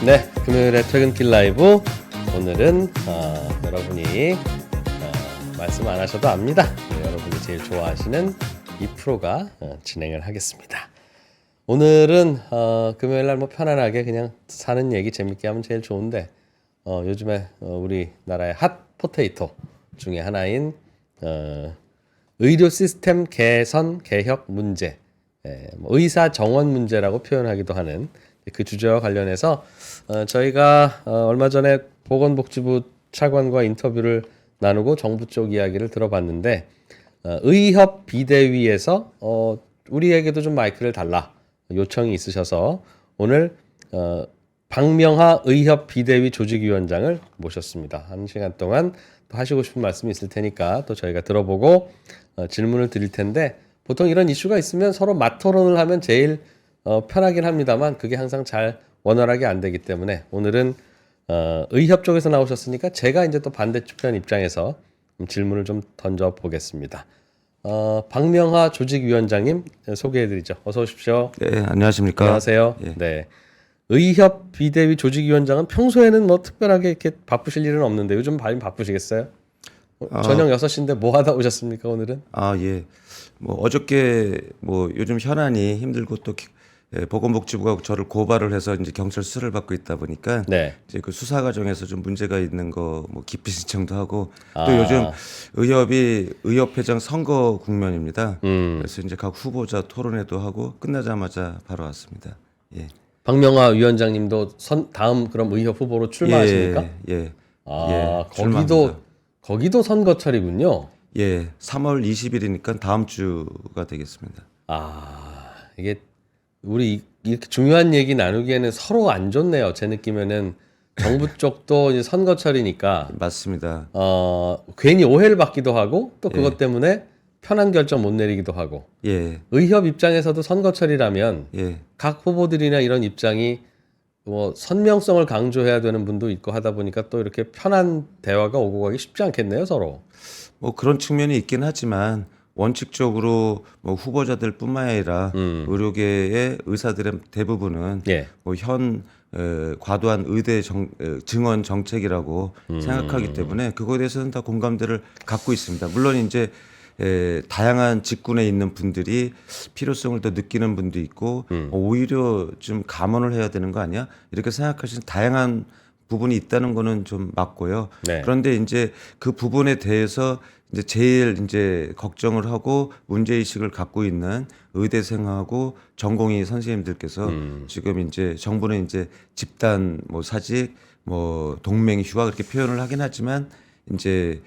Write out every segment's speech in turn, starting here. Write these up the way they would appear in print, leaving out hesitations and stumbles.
네, 금요일에 퇴근길 라이브. 오늘은 여러분이 말씀 안 하셔도 압니다. 네, 여러분이 제일 좋아하시는 이 프로가 진행을 하겠습니다. 오늘은 금요일날 뭐 편안하게 그냥 사는 얘기 재밌게 하면 제일 좋은데 요즘에 우리나라의 핫 포테이토 중에 하나인 의료 시스템 개선 개혁 문제, 뭐 의사 정원 문제라고 표현하기도 하는 그 주제와 관련해서 저희가 얼마 전에 보건복지부 차관과 인터뷰를 나누고 정부 쪽 이야기를 들어봤는데 의협 비대위에서 우리에게도 좀 마이크를 달라 요청이 있으셔서 오늘 박명하 의협 비대위 조직위원장을 모셨습니다. 한 시간 동안 또 하시고 싶은 말씀이 있을 테니까 또 저희가 들어보고 질문을 드릴 텐데 보통 이런 이슈가 있으면 서로 맞토론을 하면 제일 편하긴 합니다만 그게 항상 잘 원활하게 안 되기 때문에 오늘은 의협 쪽에서 나오셨으니까 제가 이제 또 반대편 입장에서 질문을 좀 던져 보겠습니다. 박명하 조직위원장님 소개해드리죠. 어서 오십시오. 네, 안녕하십니까. 안녕하세요. 예. 네, 의협 비대위 조직위원장은 평소에는 뭐 특별하게 이렇게 바쁘실 일은 없는데 요즘 많이 바쁘시겠어요? 저녁 6시인데 뭐 하다 오셨습니까 오늘은? 예. 뭐 어저께 뭐 요즘 현안이 힘들고 또 보건복지부가 저를 고발을 해서 이제 경찰 수사를 받고 있다 보니까 네. 이제 그 수사 과정에서 좀 문제가 있는 거 뭐 기피 신청도 하고 또 요즘 의협이 의협회장 선거 국면입니다. 그래서 이제 각 후보자 토론회도 하고 끝나자마자 바로 왔습니다. 예. 박명하 위원장님도 다음 그럼 의협 후보로 출마하십니까? 예. 거기도 거기도 선거철이군요. 예. 3월 20일이니까 다음 주가 되겠습니다. 이게 우리 이렇게 중요한 얘기 나누기에는 서로 안 좋네요. 제 느낌에는 정부 쪽도 이제 선거철이니까 맞습니다. 괜히 오해를 받기도 하고 또 그것 때문에 편한 결정 못 내리기도 하고 예. 의협 입장에서도 선거철이라면 예. 각 후보들이나 이런 입장이 뭐 선명성을 강조해야 되는 분도 있고 하다 보니까 또 이렇게 편한 대화가 오고 가기 쉽지 않겠네요, 서로. 뭐 그런 측면이 있긴 하지만 원칙적으로 뭐 후보자들뿐만 아니라 의료계의 의사들의 대부분은 예. 뭐 과도한 의대 증원 정책이라고 생각하기 때문에 그거에 대해서는 다 공감대를 갖고 있습니다. 물론 이제 다양한 직군에 있는 분들이 필요성을 더 느끼는 분도 있고 오히려 좀 감원을 해야 되는 거 아니야? 이렇게 생각하시는 다양한 부분이 있다는 거는 좀 맞고요. 네. 그런데 이제 그 부분에 대해서 이제 제일 이제 걱정을 하고 문제의식을 갖고 있는 의대생하고 전공의 선생님들께서 지금 이제 정부는 이제 집단 뭐 사직 뭐 동맹 휴가 그렇게 표현을 하긴 하지만 이제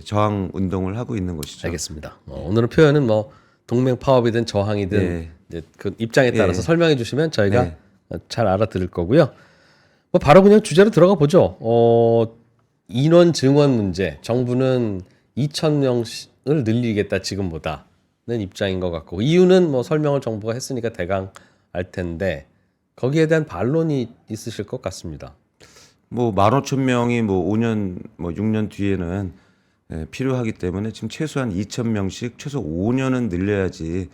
저항 운동을 하고 있는 것이죠. 알겠습니다. 오늘은 표현은 뭐 동맹 파업이든 저항이든 네. 이제 그 입장에 따라서 네. 설명해 주시면 저희가 네. 잘 알아들을 거고요. 뭐 바로 그냥 주제로 들어가 보죠. 인원 증원 문제. 정부는 2,000명을 늘리겠다 지금보다는 입장인 것 같고 이유는 뭐 설명을 정부가 했으니까 대강 알 텐데 거기에 대한 반론이 있으실 것 같습니다. 뭐 15,000명이 뭐 5년 뭐 6년 뒤에는 필요하기 때문에 지금 최소한 2,000명씩 최소 5년은 늘려야지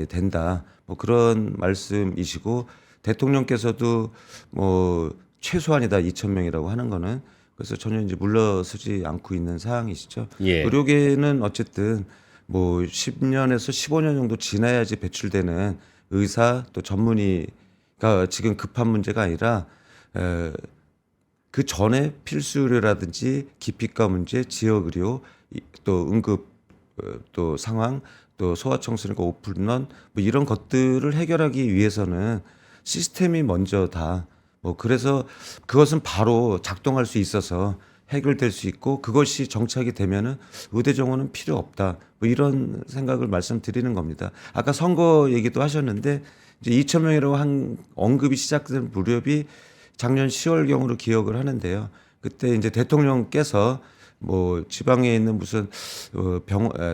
된다. 뭐 그런 말씀이시고 대통령께서도 뭐 최소한이다 2,000명이라고 하는 거는 그래서 전혀 이제 물러서지 않고 있는 상황이시죠. 의료계는 어쨌든 뭐 10년에서 15년 정도 지나야지 배출되는 의사 또 전문의가 지금 급한 문제가 아니라 그 전에 필수 의료라든지 기피과 문제, 지역 의료, 또 응급 또 상황, 또 소아청소년과 오픈런 뭐 이런 것들을 해결하기 위해서는 시스템이 먼저다. 뭐 그래서 그것은 바로 작동할 수 있어서 해결될 수 있고 그것이 정착이 되면은 의대 정원은 필요 없다. 뭐 이런 생각을 말씀드리는 겁니다. 아까 선거 얘기도 하셨는데 이제 2,000명이라고 한 언급이 시작된 무렵이 작년 10월경으로 기억을 하는데요. 그때 이제 대통령께서 뭐 지방에 있는 무슨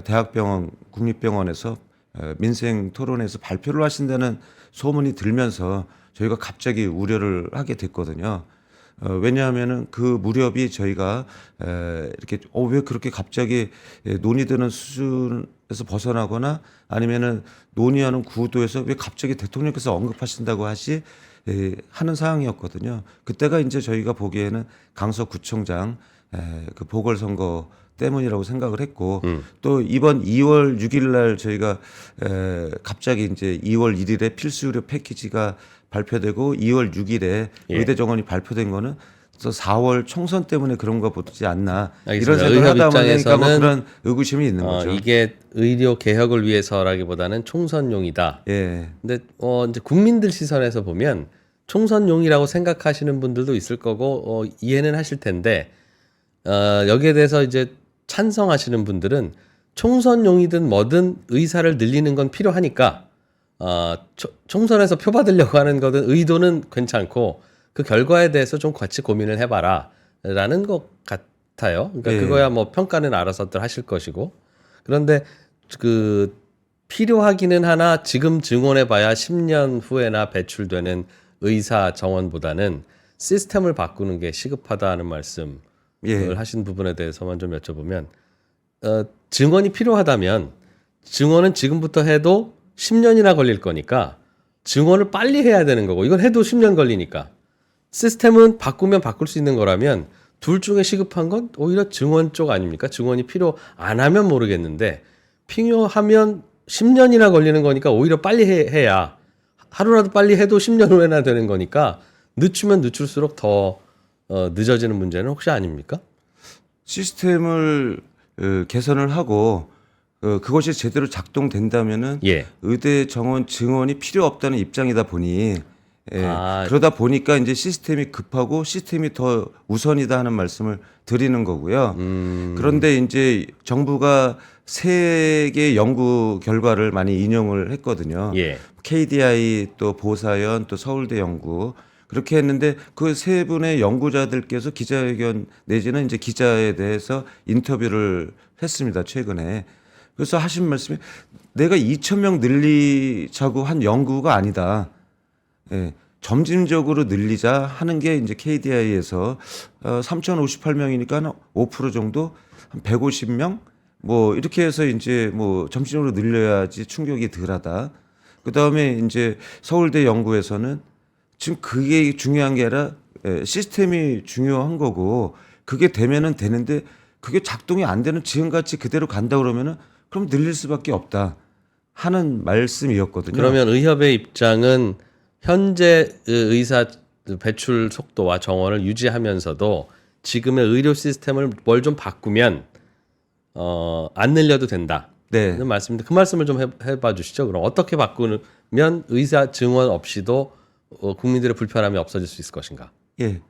대학병원, 국립병원에서 민생 토론에서 발표를 하신다는 소문이 들면서 저희가 갑자기 우려를 하게 됐거든요. 왜냐하면은 그 무렵이 저희가 이렇게 왜 그렇게 갑자기 논의되는 수준에서 벗어나거나 아니면은 논의하는 구도에서 왜 갑자기 대통령께서 언급하신다고 하는 상황이었거든요. 그때가 이제 저희가 보기에는 강서구청장 그 보궐선거 때문이라고 생각을 했고 또 이번 2월 6일 날 저희가 갑자기 이제 2월 1일에 필수 의료 패키지가 발표되고 2월 6일에 예. 의대 정원이 발표된 거는 그래서 4월 총선 때문에 그런 거 보지 않나 알겠습니다. 이런 생각을 의협 하다 보니까 뭐 입장에서는 그런 의구심이 있는 거죠. 이게 의료 개혁을 위해서라기보다는 총선용이다. 예. 근데 이제 국민들 시선에서 보면 총선용이라고 생각하시는 분들도 있을 거고 이해는 하실 텐데 여기에 대해서 이제 찬성하시는 분들은 총선용이든 뭐든 의사를 늘리는 건 필요하니까 총선에서 표 받으려고 하는 거든 의도는 괜찮고 그 결과에 대해서 좀 같이 고민을 해봐라라는 것 같아요. 그러니까 예. 그거야 뭐 평가는 알아서들 하실 것이고 그런데 그 필요하기는 하나 지금 증언해봐야 10년 후에나 배출되는 의사 정원보다는 시스템을 바꾸는 게 시급하다는 말씀을 예. 하신 부분에 대해서만 좀 여쭤보면 증언이 필요하다면 증언은 지금부터 해도 10년이나 걸릴 거니까 증언을 빨리 해야 되는 거고 이건 해도 10년 걸리니까 시스템은 바꾸면 바꿀 수 있는 거라면 둘 중에 시급한 건 오히려 증언 쪽 아닙니까? 증언이 필요 안 하면 모르겠는데 필요하면 10년이나 걸리는 거니까 오히려 빨리 해야 하루라도 빨리 해도 10년 후에나 되는 거니까 늦추면 늦출수록 더 늦어지는 문제는 혹시 아닙니까? 시스템을 개선을 하고 그것이 제대로 작동된다면은 예. 의대 정원 증원이 필요 없다는 입장이다 보니 아. 그러다 보니까 이제 시스템이 급하고 시스템이 더 우선이다 하는 말씀을 드리는 거고요. 그런데 이제 정부가 세 개의 연구 결과를 많이 인용을 했거든요. 예. KDI 또 보사연 또 서울대 연구 그렇게 했는데 그 세 분의 연구자들께서 기자회견 내지는 이제 기자에 대해서 인터뷰를 했습니다. 최근에. 그래서 하신 말씀이 내가 2,000명 늘리자고 한 연구가 아니다. 예, 점진적으로 늘리자 하는 게 이제 KDI에서 3,058명이니까 한 5% 정도 한 150명 뭐 이렇게 해서 이제 뭐 점진적으로 늘려야지 충격이 덜하다. 그다음에 이제 서울대 연구에서는 지금 그게 중요한 게 아니라 시스템이 중요한 거고 그게 되면은 되는데 그게 작동이 안 되는 지금같이 그대로 간다 그러면은 그럼 늘릴 수밖에 없다 하는 말씀이었거든요. 그러면 의협의 입장은 현재 의사 배출 속도와 정원을 유지하면서도 지금의 의료 시스템을 뭘 좀 바꾸면 안 늘려도 된다. 네. 는 말씀인데 그 말씀을 좀 해봐 주시죠. 그럼 어떻게 바꾸면 의사 증원 없이도 국민들의 불편함이 없어질 수 있을 것인가? 예.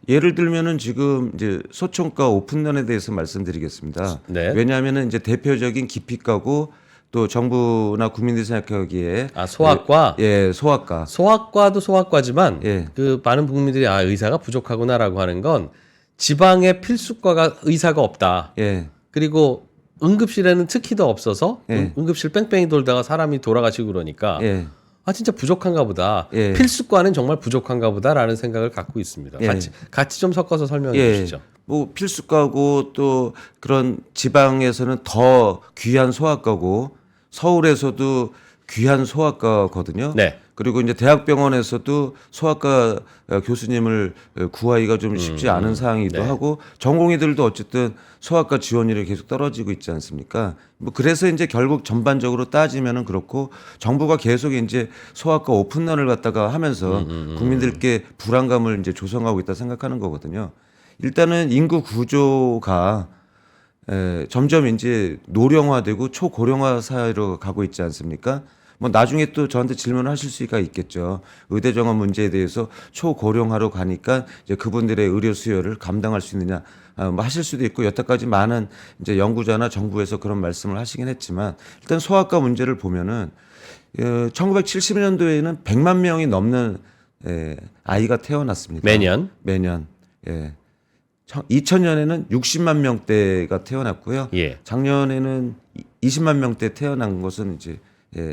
예를 들면은 지금 이제 소총과 오픈런에 대해서 말씀드리겠습니다. 네. 왜냐하면은 이제 대표적인 기피과고 또 정부나 국민들이 생각하기에 소아과. 예, 소아과. 소아과도 소아과지만 예. 그 많은 국민들이 의사가 부족하구나라고 하는 건 지방에 필수과가 의사가 없다. 예. 그리고 응급실에는 특히 더 없어서 예. 응급실 뺑뺑이 돌다가 사람이 돌아가시고 그러니까 예. 진짜 부족한가 보다. 예. 필수과는 정말 부족한가 보다라는 생각을 갖고 있습니다. 예. 같이 좀 섞어서 설명해 예. 주시죠. 뭐 필수과고 또 그런 지방에서는 더 귀한 소아과고 서울에서도 귀한 소아과거든요. 네. 그리고 이제 대학병원에서도 소아과 교수님을 구하기가 좀 쉽지 않은 상황이기도 네. 하고 전공의들도 어쨌든 소아과 지원율이 계속 떨어지고 있지 않습니까? 뭐 그래서 이제 결국 전반적으로 따지면은 그렇고 정부가 계속 이제 소아과 오픈런을 갖다가 하면서 국민들께 불안감을 이제 조성하고 있다 생각하는 거거든요. 일단은 인구 구조가 점점 이제 노령화되고 초고령화 사회로 가고 있지 않습니까? 뭐 나중에 또 저한테 질문을 하실 수가 있겠죠. 의대 정원 문제에 대해서 초고령화로 가니까 이제 그분들의 의료 수요를 감당할 수 있느냐 뭐 하실 수도 있고 여태까지 많은 이제 연구자나 정부에서 그런 말씀을 하시긴 했지만 일단 소아과 문제를 보면은 1970년도에는 100만 명이 넘는 아이가 태어났습니다. 매년. 예. 2000년에는 60만 명대가 태어났고요. 예. 작년에는 20만 명대 태어난 것은 이제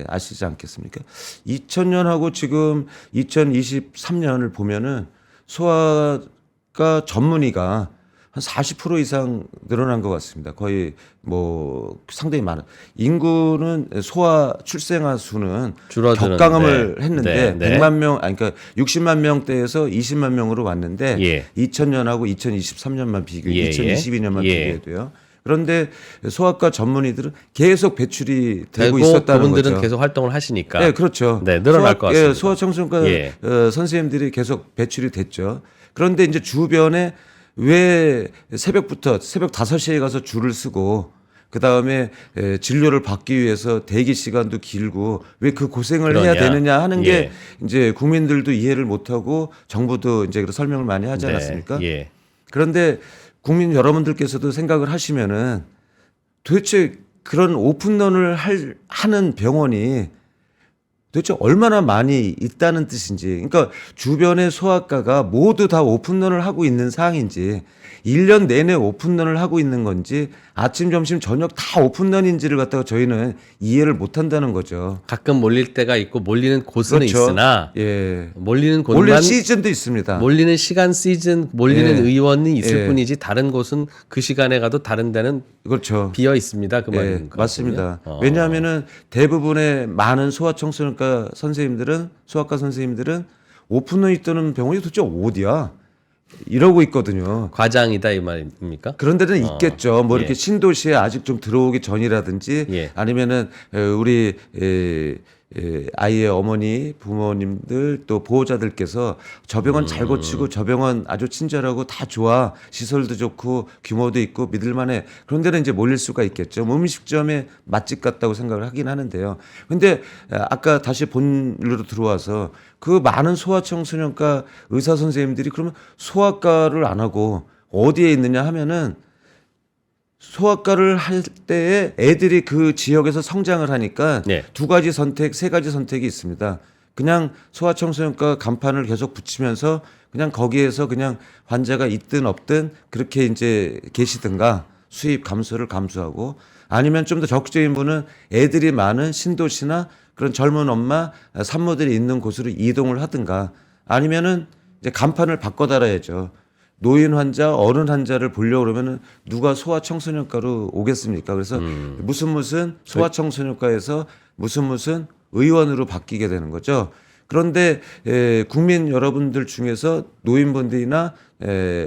아시지 않겠습니까? 2000년하고 지금 2023년을 보면은 소아 소아과 전문의가 한 40% 이상 늘어난 것 같습니다. 거의 뭐 상당히 많은 인구는 소아 출생아 수는 줄어드는데. 격감을 했는데 네. 100만 명 아니 그러니까 60만 명대에서 20만 명으로 왔는데 예. 2000년하고 2023년만 비교해 예, 예. 2022년만 예. 비교해도요. 그런데 소아과 전문의들은 계속 배출이 되고 되고 있었다는 그분들은 거죠. 계속 활동을 하시니까. 네, 그렇죠. 네, 늘어날 것 같습니다. 소아청소년과 예. 선생님들이 계속 배출이 됐죠. 그런데 이제 주변에 왜 새벽 5시에 가서 줄을 서고 그다음에 진료를 받기 위해서 대기 시간도 길고 왜 그 고생을 해야 그러냐. 되느냐 하는 예. 게 이제 국민들도 이해를 못 하고 정부도 이제 그런 설명을 많이 하지 않았습니까? 네. 예. 그런데 국민 여러분들께서도 생각을 하시면은 도대체 그런 오픈런을 하는 병원이 도대체 얼마나 많이 있다는 뜻인지, 그러니까 주변의 소아과가 모두 다 오픈런을 하고 있는 상황인지, 1년 내내 오픈런을 하고 있는 건지, 아침, 점심, 저녁 다 오픈런인지를 갖다가 저희는 이해를 못 한다는 거죠. 가끔 몰릴 때가 있고 몰리는 곳은 그렇죠. 있으나 예. 몰리는 몰릴 곳만 시즌도 있습니다. 몰리는 시간 시즌 몰리는 예. 의원이 있을 예. 뿐이지 다른 곳은 그 시간에 가도 다른 데는 그렇죠. 비어 있습니다. 그 예, 말입니까? 맞습니다. 그러면? 왜냐하면은 대부분의 많은 소아청소년과 선생님들은 소아과 선생님들은 오픈런이 뜨는 병원이 도대체 어디야? 이러고 있거든요. 과장이다 이 말입니까? 그런 데는 있겠죠. 뭐 예. 이렇게 신도시에 아직 좀 들어오기 전이라든지 예. 아니면은 우리 아이의 어머니, 부모님들 또 보호자들께서 저 병원 잘 고치고 저 병원 아주 친절하고 다 좋아. 시설도 좋고 규모도 있고 믿을만해. 그런 데는 이제 몰릴 수가 있겠죠. 뭐 음식점에 맛집 같다고 생각을 하긴 하는데요. 근데 아까 다시 본론으로 들어와서 그 많은 소아청소년과 의사 선생님들이 그러면 소아과를 안 하고 어디에 있느냐 하면은 소아과를 할 때에 애들이 그 지역에서 성장을 하니까 네. 두 가지 선택, 세 가지 선택이 있습니다. 그냥 소아청소년과 간판을 계속 붙이면서 그냥 거기에서 그냥 환자가 있든 없든 그렇게 이제 계시든가 수입 감소를 감수하고 아니면 좀 더 적극적인 분은 애들이 많은 신도시나 그런 젊은 엄마, 산모들이 있는 곳으로 이동을 하든가 아니면은 이제 간판을 바꿔 달아야죠. 노인 환자, 어른 환자를 보려고 그러면은 누가 소아청소년과로 오겠습니까? 그래서 무슨 소아청소년과에서 무슨 의원으로 바뀌게 되는 거죠. 그런데 국민 여러분들 중에서 노인분들이나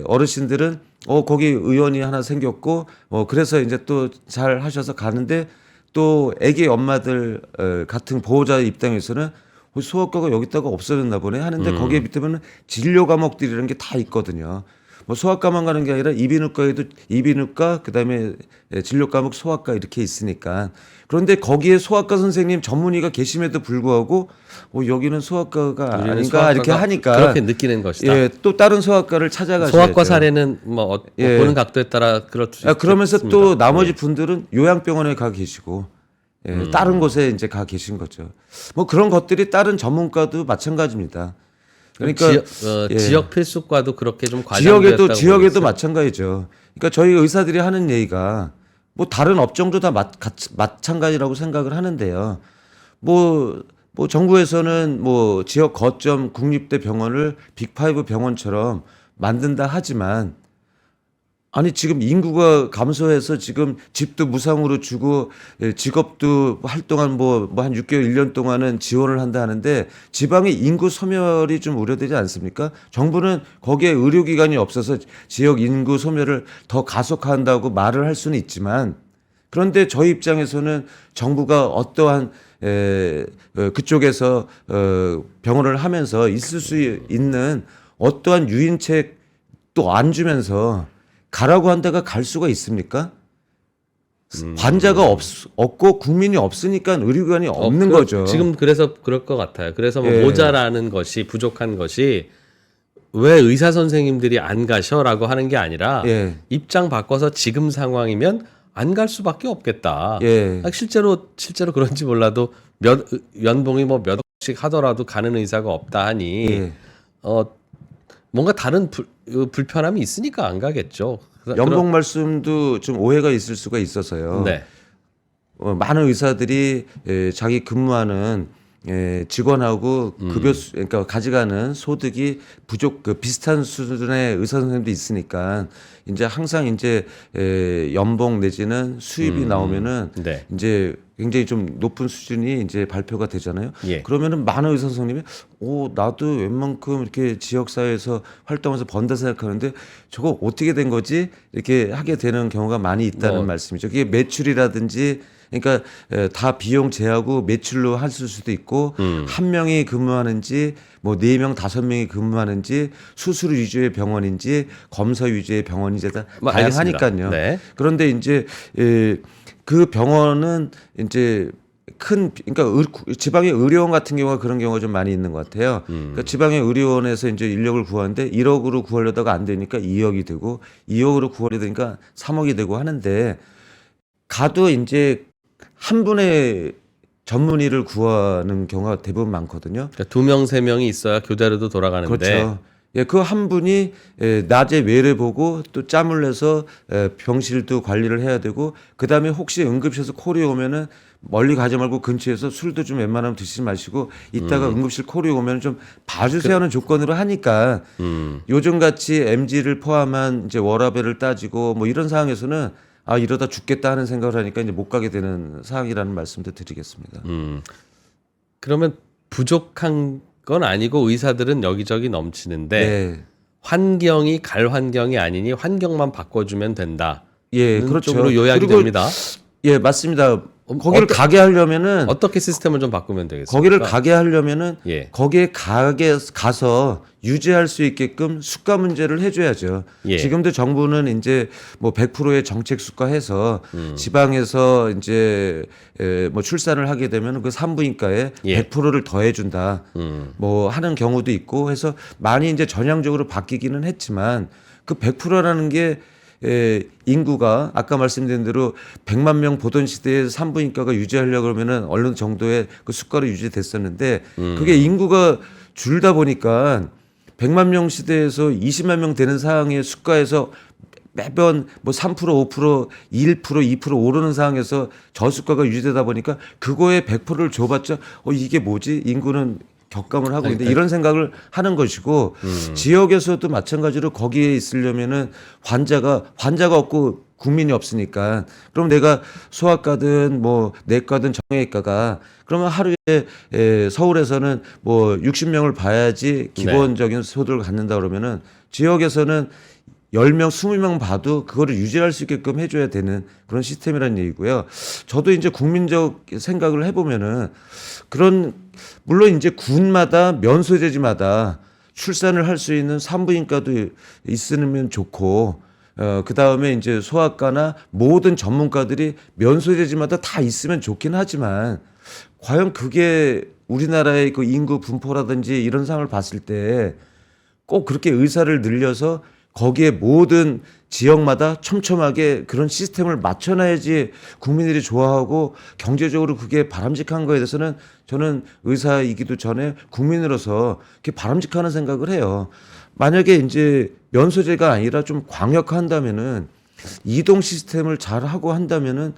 어르신들은 거기 의원이 하나 생겼고 그래서 이제 또 잘 하셔서 가는데 또 애기 엄마들 같은 보호자 입장에서는 소아과가 여기다가 없어졌나 보네 하는데 거기에 밑에 보면 진료 과목들이라는 게 다 있거든요. 뭐 소아과만 가는 게 아니라 이비인후과에도 이비인후과 그다음에 진료 과목 소아과 이렇게 있으니까 그런데 거기에 소아과 선생님 전문의가 계심에도 불구하고 여기는 소아과가 아닌가 소아과가 이렇게 하니까 그렇게 느끼는 것이다. 예, 또 다른 소아과를 찾아가셔야죠. 소아과 사례는 뭐 예. 보는 각도에 따라 그럴 수 있습니다. 그러면서 또 나머지 분들은 요양병원에 가 계시고 다른 곳에 이제 가 계신 거죠. 뭐 그런 것들이 다른 전문과도 마찬가지입니다. 그러니까 지역 필수과도 그렇게 좀 과장되었다고 지역에도 보겠어요. 마찬가지죠. 그러니까 저희 의사들이 하는 얘기가 뭐 다른 업종도 다 마찬가지라고 생각을 하는데요. 뭐 정부에서는 뭐 지역 거점 국립대 병원을 빅5 병원처럼 만든다 하지만 아니 지금 인구가 감소해서 지금 집도 무상으로 주고 직업도 활동한 뭐 한 6개월 1년 동안은 지원을 한다 하는데 지방의 인구 소멸이 좀 우려되지 않습니까? 정부는 거기에 의료기관이 없어서 지역 인구 소멸을 더 가속화한다고 말을 할 수는 있지만 그런데 저희 입장에서는 정부가 어떠한 그쪽에서 병원을 하면서 있을 수 있는 어떠한 유인책도 안 주면서 가라고 한 데가 갈 수가 있습니까? 환자가 없고 국민이 없으니까 의료기관이 없는 거죠. 지금 그래서 그럴 것 같아요. 그래서 뭐 예. 모자라는 것이 부족한 것이 왜 의사 선생님들이 안 가셔라고 하는 게 아니라 예. 입장 바꿔서 지금 상황이면 안 갈 수밖에 없겠다. 예. 실제로 그런지 몰라도 연봉이 뭐 몇 억씩 하더라도 가는 의사가 없다 하니 예. 뭔가 다른 불편함이 있으니까 안 가겠죠. 연봉 말씀도 좀 오해가 있을 수가 있어서요. 네. 많은 의사들이 자기 근무하는 직원하고 그러니까 가져가는 소득이 비슷한 수준의 의사 선생님도 있으니까 이제 항상 이제 연봉 내지는 수입이 나오면은 네. 이제 굉장히 좀 높은 수준이 이제 발표가 되잖아요. 예. 그러면은 많은 의사 선생님이 나도 웬만큼 이렇게 지역 사회에서 활동해서 번다 생각하는데 저거 어떻게 된 거지? 이렇게 하게 되는 경우가 많이 있다는 말씀이죠. 그게 매출이라든지 그러니까 다 비용 제하고 매출로 했을 수도 있고 한 명이 근무하는지 뭐 4명 5명이 근무하는지 수술 위주의 병원인지 검사 위주의 병원인지 다 다양하니까요. 네. 그런데 이제 그 병원은 이제 그러니까 지방의 의료원 같은 경우가 그런 경우가 좀 많이 있는 것 같아요. 그러니까 지방의 의료원에서 이제 인력을 구하는데 1억으로 구하려다가 안 되니까 2억이 되고 2억으로 구하려 되니까 3억이 되고 하는데 가도 이제 한 분의 전문의를 구하는 경우가 대부분 많거든요. 그러니까 2명, 3명이 있어야 교대로도 돌아가는데. 그렇죠. 그 한 분이 낮에 외래 보고 또 짬을 내서 병실도 관리를 해야 되고 그다음에 혹시 응급실에서 콜이 오면은 멀리 가지 말고 근처에서 술도 좀 웬만하면 드시지 마시고 이따가 응급실 콜이 오면 좀 봐주세요 하는 조건으로 하니까 요즘 같이 MG를 포함한 이제 워라밸을 따지고 뭐 이런 상황에서는 이러다 죽겠다 하는 생각을 하니까 이제 못 가게 되는 상황이라는 말씀도 드리겠습니다. 그러면 부족한 건 아니고 의사들은 여기저기 넘치는데 네. 환경이 갈 환경이 아니니 환경만 바꿔주면 된다. 예, 그렇죠. 쪽으로 요약이 그리고 됩니다. 예, 맞습니다. 거기를 가게 하려면은 어떻게 시스템을 좀 바꾸면 되겠습니까? 거기를 가게 하려면은 예. 거기에 가서 유지할 수 있게끔 수가 문제를 해줘야죠. 예. 지금도 정부는 이제 뭐 100%의 정책 수가해서 지방에서 이제 뭐 출산을 하게 되면 그 산부인과에 예. 100%를 더해준다. 뭐 하는 경우도 있고 해서 많이 이제 전향적으로 바뀌기는 했지만 그 100%라는 게 인구가 아까 말씀드린 대로 100만 명 보던 시대에 산부인과가 유지하려고 그러면은 어느 정도의 그 수가로 유지됐었는데 그게 인구가 줄다 보니까 100만 명 시대에서 20만 명 되는 상황의 수가에서 매번 뭐 3%, 5%, 1%, 2% 오르는 상황에서 저수가가 유지되다 보니까 그거에 100%를 줘봤자 이게 뭐지? 인구는 격감을 하고 있는데 이런 생각을 하는 것이고 지역에서도 마찬가지로 거기에 있으려면은 환자가 없고 국민이 없으니까 그럼 내가 소아과든 뭐 내과든 정형외과가 그러면 하루에 서울에서는 뭐 60명을 봐야지 기본적인 소득을 갖는다 그러면은 지역에서는 10명, 20명 봐도 그거를 유지할 수 있게끔 해줘야 되는 그런 시스템이라는 얘기고요. 저도 이제 국민적 생각을 해보면은 물론 이제 군마다 면소재지마다 출산을 할 수 있는 산부인과도 있으면 좋고, 그 다음에 이제 소아과나 모든 전문가들이 면소재지마다 다 있으면 좋긴 하지만, 과연 그게 우리나라의 그 인구 분포라든지 이런 상황을 봤을 때 꼭 그렇게 의사를 늘려서 거기에 모든 지역마다 촘촘하게 그런 시스템을 맞춰놔야지 국민들이 좋아하고 경제적으로 그게 바람직한 거에 대해서는 저는 의사이기도 전에 국민으로서 그게 바람직하는 생각을 해요. 만약에 이제 면소제가 아니라 좀 광역화한다면은 이동 시스템을 잘 하고 한다면은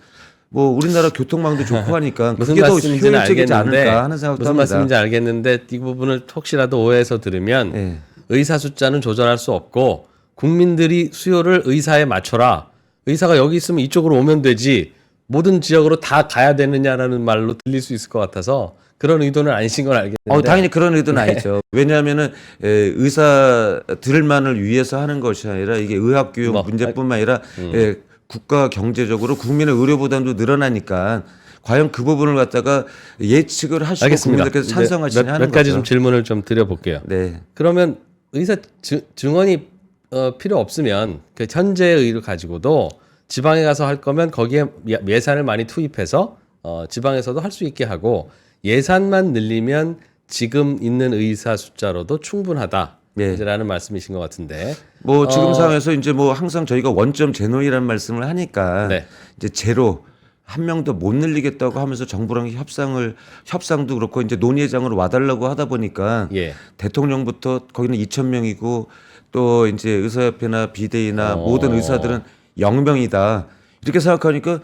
뭐 우리나라 교통망도 좋고 하니까 무슨 그게 더 말씀인지는 효율적이지 알겠는데 않을까 하는 생각도 무슨 합니다. 말씀인지 알겠는데 이 부분을 혹시라도 오해해서 들으면 네. 의사 숫자는 조절할 수 없고 국민들이 수요를 의사에 맞춰라. 의사가 여기 있으면 이쪽으로 오면 되지. 모든 지역으로 다 가야 되느냐라는 말로 들릴 수 있을 것 같아서 그런 의도는 아니신 건 알겠는데. 당연히 그런 의도는 아니죠. 왜냐하면은 의사들만을 위해서 하는 것이 아니라 이게 의학교육 문제뿐만 아니라 국가 경제적으로 국민의 의료 부담도 늘어나니까 과연 그 부분을 갖다가 예측을 하시고 알겠습니다. 국민들께서 찬성하시냐 하는 몇 가지 거죠. 좀 질문을 좀 드려볼게요. 네. 그러면 의사 증언이 필요 없으면 그 현재의 의를 가지고도 지방에 가서 할 거면 거기에 예산을 많이 투입해서 지방에서도 할 수 있게 하고 예산만 늘리면 지금 있는 의사 숫자로도 충분하다. 네. 라는 말씀이신 것 같은데. 뭐 지금 상황에서 이제 뭐 항상 저희가 원점 제로이라는 말씀을 하니까 네. 이제 제로 한 명도 못 늘리겠다고 하면서 정부랑 협상도 그렇고 이제 논의회장으로 와달라고 하다 보니까 예. 대통령부터 거기는 2,000명이고 또 이제 의사협회나 비대위나 모든 의사들은 0명이다 이렇게 생각하니까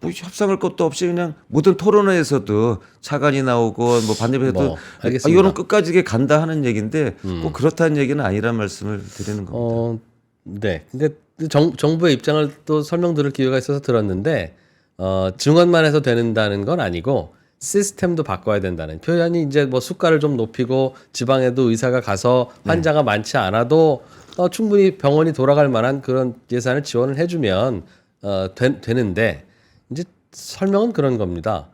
뭐 협상할 것도 없이 그냥 모든 토론회에서도 차관이 나오고 뭐 반대편에도 뭐, 알겠습니다. 이거는 끝까지 간다 하는 얘기인데 꼭 그렇다는 얘기는 아니란 말씀을 드리는 겁니다. 네. 근데 정부의 입장을 또 설명 들을 기회가 있어서 들었는데 증언만 해서 된다는 건 아니고 시스템도 바꿔야 된다는 표현이 이제 뭐 수가를 좀 높이고 지방에도 의사가 가서 환자가 많지 않아도 충분히 병원이 돌아갈 만한 그런 예산을 지원을 해주면 되는데 이제 설명은 그런 겁니다.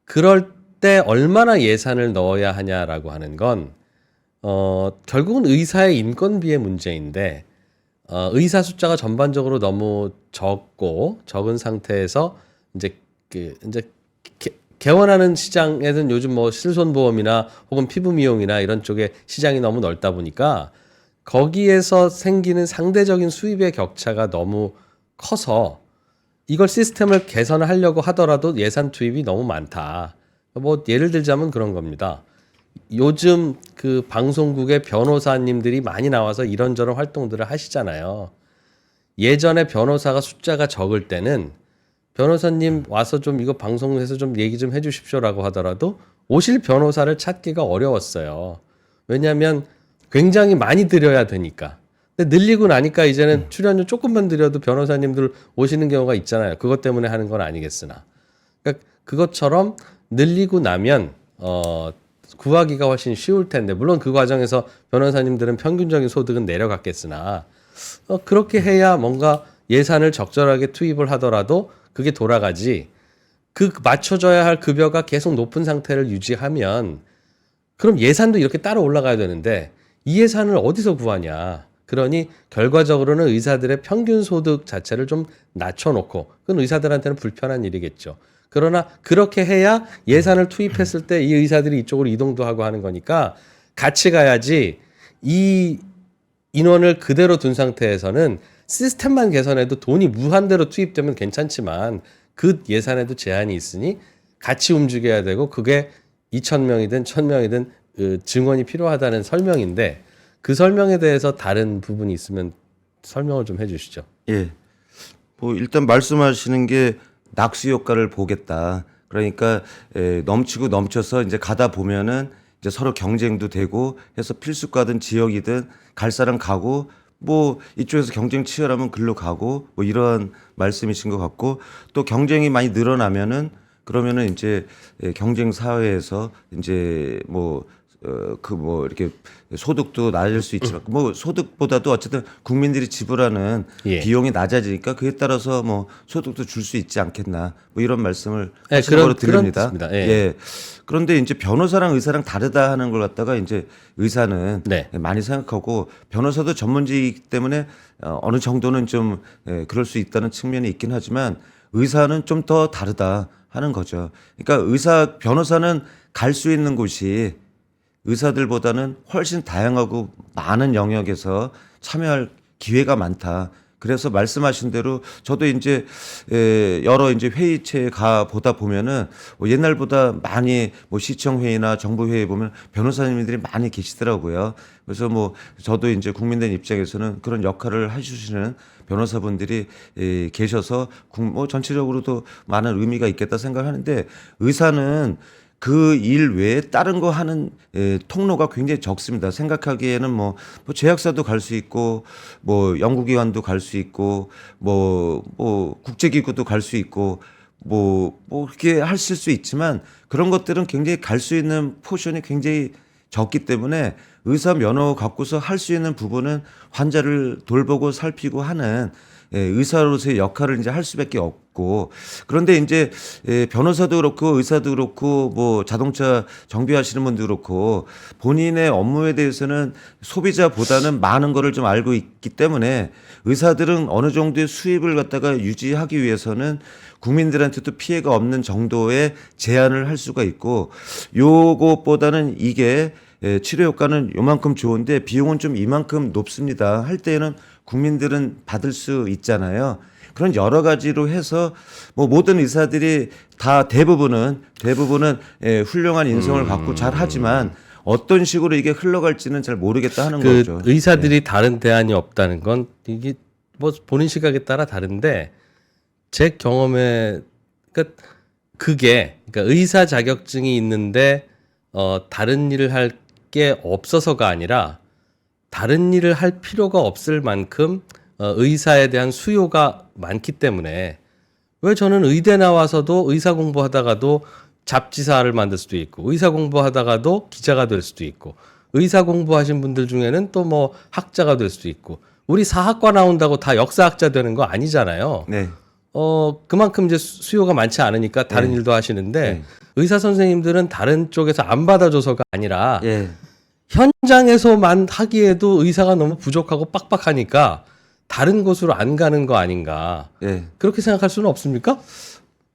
그럴 때 얼마나 예산을 넣어야 하냐라고 하는 건 결국은 의사의 인건비의 문제인데 의사 숫자가 전반적으로 너무 적은 상태에서 이제 개원하는 시장에는 요즘 뭐 실손보험이나 혹은 피부 미용이나 이런 쪽에 시장이 너무 넓다 보니까 거기에서 생기는 상대적인 수입의 격차가 너무 커서 이걸 시스템을 개선을 하려고 하더라도 예산 투입이 너무 많다. 뭐 예를 들자면 그런 겁니다. 요즘 그 방송국의 변호사님들이 많이 나와서 이런저런 활동들을 하시잖아요. 예전에 변호사가 숫자가 적을 때는 변호사님 와서 좀 이거 방송에서 좀 얘기 좀 해주십시오라고 하더라도 오실 변호사를 찾기가 어려웠어요. 왜냐하면 굉장히 많이 들여야 되니까. 근데 늘리고 나니까 이제는 출연료 조금만 들여도 변호사님들 오시는 경우가 있잖아요. 그것 때문에 하는 건 아니겠으나. 그러니까 그것처럼 늘리고 나면 구하기가 훨씬 쉬울 텐데 물론 그 과정에서 변호사님들은 평균적인 소득은 내려갔겠으나 그렇게 해야 뭔가 예산을 적절하게 투입을 하더라도 그게 돌아가지. 그 맞춰줘야 할 급여가 계속 높은 상태를 유지하면 그럼 예산도 이렇게 따로 올라가야 되는데 이 예산을 어디서 구하냐. 그러니 결과적으로는 의사들의 평균 소득 자체를 좀 낮춰놓고 그건 의사들한테는 불편한 일이겠죠. 그러나 그렇게 해야 예산을 투입했을 때 이 의사들이 이쪽으로 이동도 하고 하는 거니까 같이 가야지 이 인원을 그대로 둔 상태에서는 시스템만 개선해도 돈이 무한대로 투입되면 괜찮지만 그 예산에도 제한이 있으니 같이 움직여야 되고 그게 2,000명이든 1,000명이든 증언이 필요하다는 설명인데 그 설명에 대해서 다른 부분이 있으면 설명을 좀 해주시죠. 예. 뭐 일단 말씀하시는 게 낙수 효과를 보겠다. 그러니까 넘치고 넘쳐서 이제 가다 보면은 이제 서로 경쟁도 되고 해서 필수과든 지역이든 갈 사람 가고 뭐 이쪽에서 경쟁 치열하면 글로 가고 뭐 이런 말씀이신 것 같고 또 경쟁이 많이 늘어나면은 그러면은 이제 경쟁 사회에서 이제 뭐 이렇게 소득도 낮을 수 있지만 뭐 소득보다도 어쨌든 국민들이 지불하는 비용이 낮아지니까 그에 따라서 뭐 소득도 줄 수 있지 않겠나 뭐 이런 말씀을 하시는 거로 들립니다. 예. 그런데 이제 변호사랑 의사랑 다르다 하는 걸 갖다가 이제 의사는 많이 생각하고 변호사도 전문직이기 때문에 어느 정도는 좀 그럴 수 있다는 측면이 있긴 하지만 의사는 좀 더 다르다 하는 거죠. 그러니까 변호사는 갈 수 있는 곳이 의사들보다는 훨씬 다양하고 많은 영역에서 참여할 기회가 많다. 그래서 말씀하신 대로 저도 이제 여러 이제 회의체에 가 보다 보면은 옛날보다 많이 뭐 시청 회의나 정부 회의에 보면 변호사님들이 많이 계시더라고요. 그래서 뭐 저도 이제 국민들 입장에서는 그런 역할을 해주시는 변호사분들이 계셔서 뭐 전체적으로도 많은 의미가 있겠다 생각하는데 의사는 그 일 외에 다른 거 하는 통로가 굉장히 적습니다. 생각하기에는 뭐 제약사도 갈 수 있고 뭐 연구기관도 갈 수 있고 뭐 국제기구도 갈 수 있고 뭐 그렇게 하실 수 있지만 그런 것들은 굉장히 갈 수 있는 포션이 굉장히 적기 때문에 의사 면허 갖고서 할 수 있는 부분은 환자를 돌보고 살피고 하는 의사로서의 역할을 이제 할 수밖에 없고 그런데 이제 변호사도 그렇고 의사도 그렇고 뭐 자동차 정비하시는 분도 그렇고 본인의 업무에 대해서는 소비자보다는 많은 거를 좀 알고 있기 때문에 의사들은 어느 정도의 수입을 갖다가 유지하기 위해서는 국민들한테도 피해가 없는 정도의 제한을 할 수가 있고 요것보다는 이게 치료 효과는 요만큼 좋은데 비용은 좀 이만큼 높습니다. 할 때에는 국민들은 받을 수 있잖아요. 그런 여러 가지로 해서 뭐 모든 의사들이 다 대부분은 훌륭한 인성을 갖고 잘 하지만 어떤 식으로 이게 흘러갈지는 잘 모르겠다 하는 거죠. 의사들이 다른 대안이 없다는 건 이게 뭐 본인 시각에 따라 다른데 제 경험에 그러니까 의사 자격증이 있는데 다른 일을 할 게 없어서가 아니라 다른 일을 할 필요가 없을 만큼 의사에 대한 수요가 많기 때문에 왜 저는 의대 나와서도 의사 공부하다가도 잡지사를 만들 수도 있고 의사 공부하다가도 기자가 될 수도 있고 의사 공부하신 분들 중에는 또 뭐 학자가 될 수도 있고 우리 사학과 나온다고 다 역사학자 되는 거 아니잖아요. 네. 그만큼 이제 수요가 많지 않으니까 다른 네. 일도 하시는데 네. 의사 선생님들은 다른 쪽에서 안 받아줘서가 아니라 예. 현장에서만 하기에도 의사가 너무 부족하고 빡빡하니까 다른 곳으로 안 가는 거 아닌가. 예. 그렇게 생각할 수는 없습니까?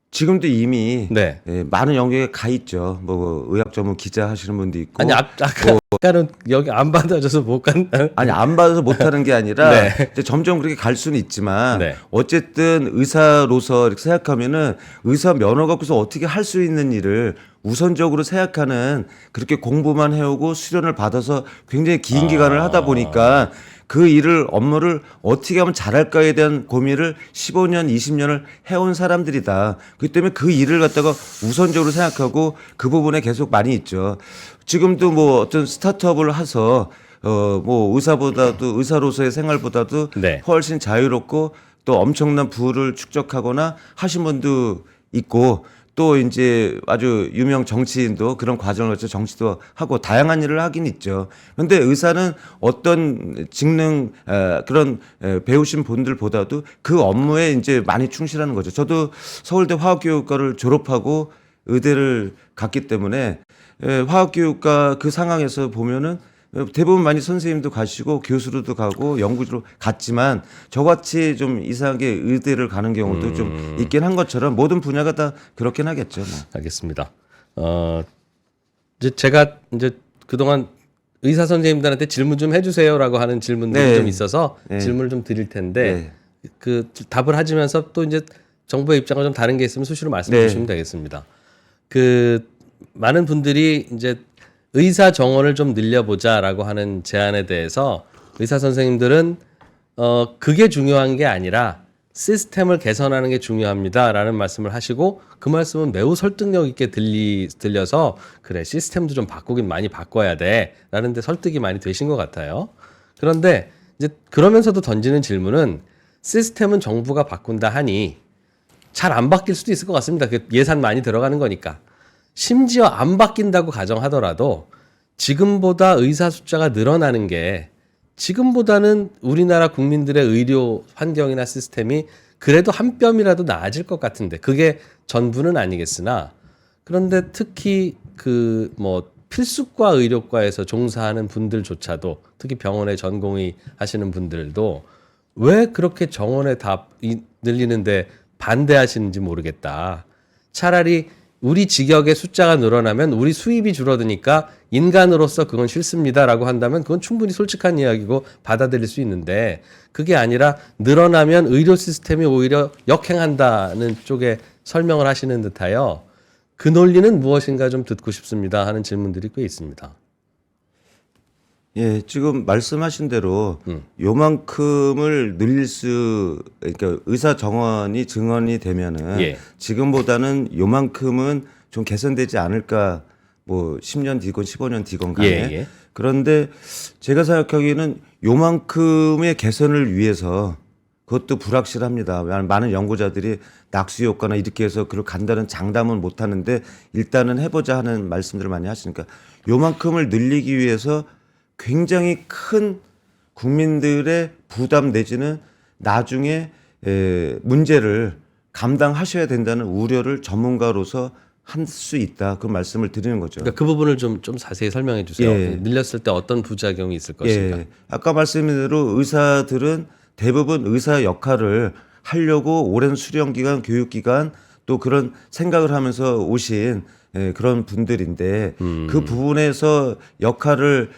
지금도 이미 네. 예, 많은 영역에 가 있죠. 뭐 의학 전문 기자 하시는 분도 있고. 아니 아까는 여기 안 받아줘서 못 간다. 아니 안 받아서 못하는 게 아니라 네. 이제 점점 그렇게 갈 수는 있지만 네. 어쨌든 의사로서 이렇게 생각하면은 의사 면허 갖고서 어떻게 할 수 있는 일을 우선적으로 생각하는 그렇게 공부만 해오고 수련을 받아서 굉장히 긴 기간을 하다 보니까 그 일을 업무를 어떻게 하면 잘할까에 대한 고민을 15년, 20년을 해온 사람들이다. 그렇기 때문에 그 일을 갖다가 우선적으로 생각하고 그 부분에 계속 많이 있죠. 지금도 뭐 어떤 스타트업을 해서 뭐 의사보다도 의사로서의 생활보다도 네. 훨씬 자유롭고 또 엄청난 부를 축적하거나 하신 분도 있고 또 이제 아주 유명 정치인도 그런 과정을 거쳐 정치도 하고 다양한 일을 하긴 있죠. 그런데 의사는 어떤 직능 그런 배우신 분들보다도 그 업무에 이제 많이 충실하는 거죠. 저도 서울대 화학교육과를 졸업하고 의대를 갔기 때문에 화학교육과 그 상황에서 보면은 대부분 많이 선생님도 가시고 교수로도 가고 연구소로 갔지만 저같이 좀 이상하게 의대를 가는 경우도 좀 있긴 한 것처럼 모든 분야가 다 그렇긴 하겠죠. 뭐. 알겠습니다. 이제 제가 이제 그동안 의사 선생님들한테 질문 좀 해주세요라고 하는 질문들이 네. 좀 있어서 네. 질문을 좀 드릴 텐데 그 답을 하시면서 또 이제 정부의 입장과 좀 다른 게 있으면 수시로 말씀해 네. 주시면 되겠습니다. 그 많은 분들이 이제 의사 정원을 좀 늘려보자라고 하는 제안에 대해서 의사 선생님들은 그게 중요한 게 아니라 시스템을 개선하는 게 중요합니다라는 말씀을 하시고 그 말씀은 매우 설득력 있게 들려서 그래 시스템도 좀 바꾸긴 많이 바꿔야 돼라는 데 설득이 많이 되신 것 같아요. 그런데 이제 그러면서도 던지는 질문은 시스템은 정부가 바꾼다 하니 잘 안 바뀔 수도 있을 것 같습니다. 그 예산 많이 들어가는 거니까. 심지어 안 바뀐다고 가정하더라도 지금보다 의사 숫자가 늘어나는 게 지금보다는 우리나라 국민들의 의료 환경이나 시스템이 그래도 한 뼘이라도 나아질 것 같은데 그게 전부는 아니겠으나 그런데 특히 그 뭐 필수과 의료과에서 종사하는 분들조차도 특히 병원에 전공의 하시는 분들도 왜 그렇게 정원에 늘리는데 반대하시는지 모르겠다. 차라리 우리 직역의 숫자가 늘어나면 우리 수입이 줄어드니까 인간으로서 그건 싫습니다라고 한다면 그건 충분히 솔직한 이야기고 받아들일 수 있는데 그게 아니라 늘어나면 의료 시스템이 오히려 역행한다는 쪽에 설명을 하시는 듯하여 그 논리는 무엇인가 좀 듣고 싶습니다 하는 질문들이 꽤 있습니다. 예, 지금 말씀하신 대로 요만큼을 늘릴 그러니까 의사 정원이 증원이 되면은 예. 지금보다는 요만큼은 좀 개선되지 않을까 뭐 10년 뒤건 15년 뒤건 간에. 예. 그런데 제가 생각하기에는 요만큼의 개선을 위해서 그것도 불확실합니다. 많은 연구자들이 낙수 효과나 이렇게 해서 그걸 간다는 장담은 못 하는데 일단은 해보자 하는 말씀들을 많이 하시니까 요만큼을 늘리기 위해서 굉장히 큰 국민들의 부담 내지는 나중에 문제를 감당하셔야 된다는 우려를 전문가로서 할 수 있다. 그 말씀을 드리는 거죠. 그러니까 그 부분을 좀 자세히 설명해 주세요. 예. 늘렸을 때 어떤 부작용이 있을 것인가. 예. 아까 말씀드린 대로 의사들은 대부분 의사 역할을 하려고 오랜 수련 기간, 교육 기간 또 그런 생각을 하면서 오신 그런 분들인데 그 부분에서 역할을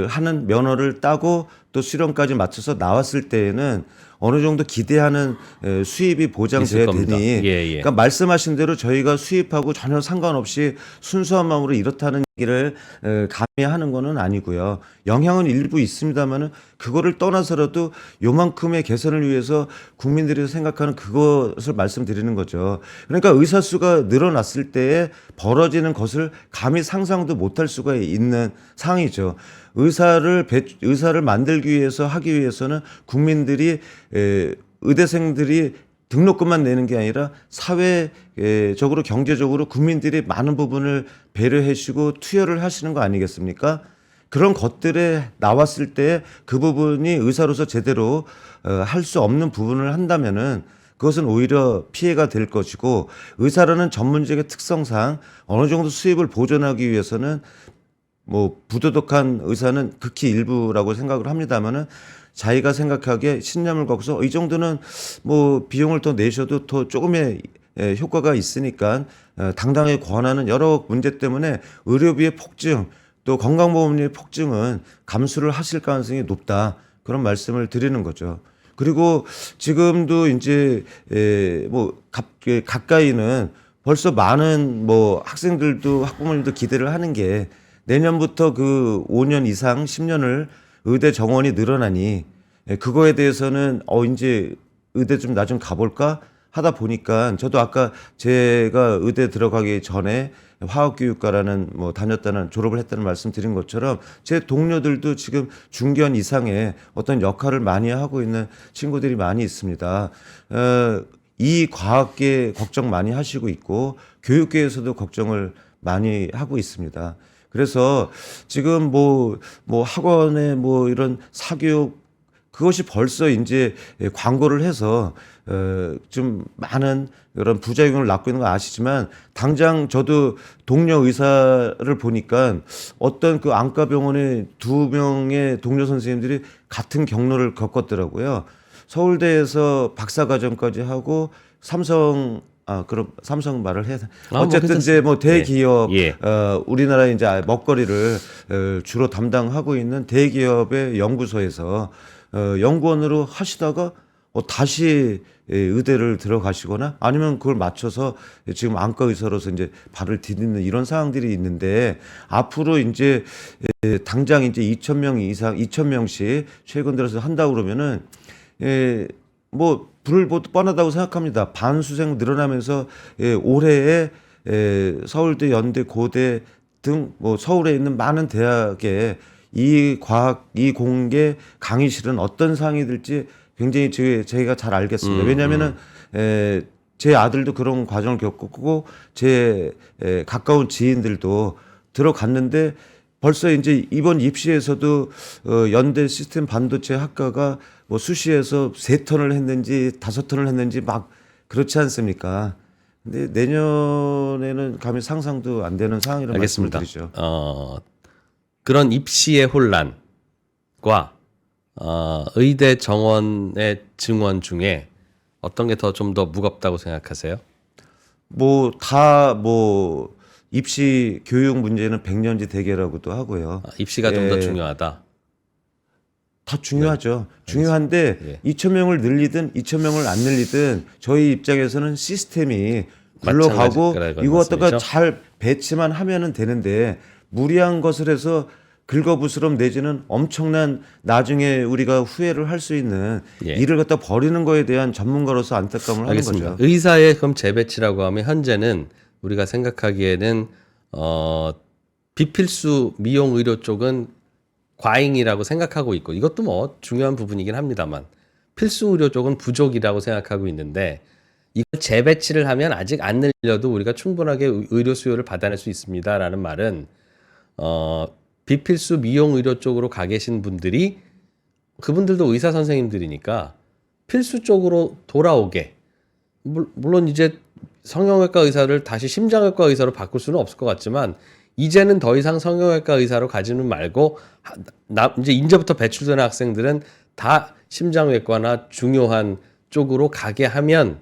하는 면허를 따고 또 수련까지 마쳐서 나왔을 때에는 어느 정도 기대하는 수입이 보장돼야 되니 그러니까 말씀하신 대로 저희가 수입하고 전혀 상관없이 순수한 마음으로 이렇다는 얘기를 감히 하는 거는 아니고요. 영향은 일부 있습니다만은 그거를 떠나서라도 요만큼의 개선을 위해서 국민들이 생각하는 그것을 말씀드리는 거죠. 그러니까 의사 수가 늘어났을 때에 벌어지는 것을 감히 상상도 못할 수가 있는 상황이죠. 의사를 만들기 위해서 하기 위해서는 국민들이 의대생들이 등록금만 내는 게 아니라 사회적으로 경제적으로 국민들이 많은 부분을 배려해 주시고 투여를 하시는 거 아니겠습니까? 그런 것들에 나왔을 때 그 부분이 의사로서 제대로 할 수 없는 부분을 한다면은 그것은 오히려 피해가 될 것이고 의사라는 전문직의 특성상 어느 정도 수입을 보존하기 위해서는 뭐 부도덕한 의사는 극히 일부라고 생각을 합니다만은 자기가 생각하기에 신념을 갖고서 이 정도는 뭐 비용을 더 내셔도 더 조금의 효과가 있으니까 당당하게 권하는 여러 문제 때문에 의료비의 폭증 또 건강보험료의 폭증은 감수를 하실 가능성이 높다. 그런 말씀을 드리는 거죠. 그리고 지금도 이제 뭐 가까이는 벌써 많은 뭐 학생들도 학부모님도 기대를 하는 게 내년부터 그 5년 이상 10년을 의대 정원이 늘어나니 그거에 대해서는 이제 의대 좀 나 좀 가볼까 하다 보니까 저도 아까 제가 의대 들어가기 전에 화학교육과라는 뭐 다녔다는 졸업을 했다는 말씀 드린 것처럼 제 동료들도 지금 중견 이상의 어떤 역할을 많이 하고 있는 친구들이 많이 있습니다. 이 과학계 걱정 많이 하시고 있고 교육계에서도 걱정을 많이 하고 있습니다. 그래서 지금 뭐 학원에 뭐 이런 사교육 그것이 벌써 이제 광고를 해서 좀 많은 이런 부작용을 낳고 있는 거 아시지만 당장 저도 동료 의사를 보니까 어떤 그 안과병원에 2명의 동료 선생님들이 같은 경로를 겪었더라고요. 서울대에서 박사과정까지 하고 그럼 삼성 말을 해야 돼. 어쨌든 이제 뭐 대기업, 우리나라 이제 먹거리를 주로 담당하고 있는 대기업의 연구소에서 연구원으로 하시다가 다시 의대를 들어가시거나 아니면 그걸 맞춰서 지금 안과 의사로서 이제 발을 디디는 이런 상황들이 있는데 앞으로 이제 당장 이제 2,000명 이상, 2,000명씩 최근 들어서 한다고 그러면은 뭐 불을 뻔하다고 생각합니다. 반수생 늘어나면서 올해에 서울대, 연대, 고대 등 뭐 서울에 있는 많은 대학에 이 공개 강의실은 어떤 상황이 될지 굉장히 저희가 잘 알겠습니다. 왜냐하면은 제 아들도 그런 과정을 겪었고 제 가까운 지인들도 들어갔는데 벌써 이제 이번 입시에서도 연대 시스템 반도체 학과가 뭐 수시에서 3턴을 했는지 5턴을 했는지 막 그렇지 않습니까? 근데 내년에는 감히 상상도 안 되는 상황이라는 말씀을 드리죠. 그런 입시의 혼란과 의대 정원의 증원 중에 어떤 게 좀 더 무겁다고 생각하세요? 입시 교육 문제는 백년지 대계라고도 하고요. 입시가 좀 더 중요하다. 더 중요하죠. 중요한데 2,000명을 늘리든 2,000명을 안 늘리든 저희 입장에서는 시스템이 굴러가고 이거 갖다가 잘 배치만 하면은 되는데 무리한 것을 해서 긁어부스럼 내지는 엄청난 나중에 우리가 후회를 할 수 있는 일을 갖다 버리는 거에 대한 전문가로서 안타까움을 하는 거죠. 의사의 그럼 재배치라고 하면 현재는 우리가 생각하기에는 비필수 미용 의료 쪽은 과잉이라고 생각하고 있고 이것도 뭐 중요한 부분이긴 합니다만 필수 의료 쪽은 부족이라고 생각하고 있는데 이걸 재배치를 하면 아직 안 늘려도 우리가 충분하게 의료 수요를 받아낼 수 있습니다라는 말은 비필수 미용 의료 쪽으로 가 계신 분들이 그분들도 의사 선생님들이니까 필수 쪽으로 돌아오게 물론 이제 성형외과 의사를 다시 심장외과 의사로 바꿀 수는 없을 것 같지만 이제는 더 이상 성형외과 의사로 가지는 말고 이제 이제부터 배출되는 학생들은 다 심장외과나 중요한 쪽으로 가게 하면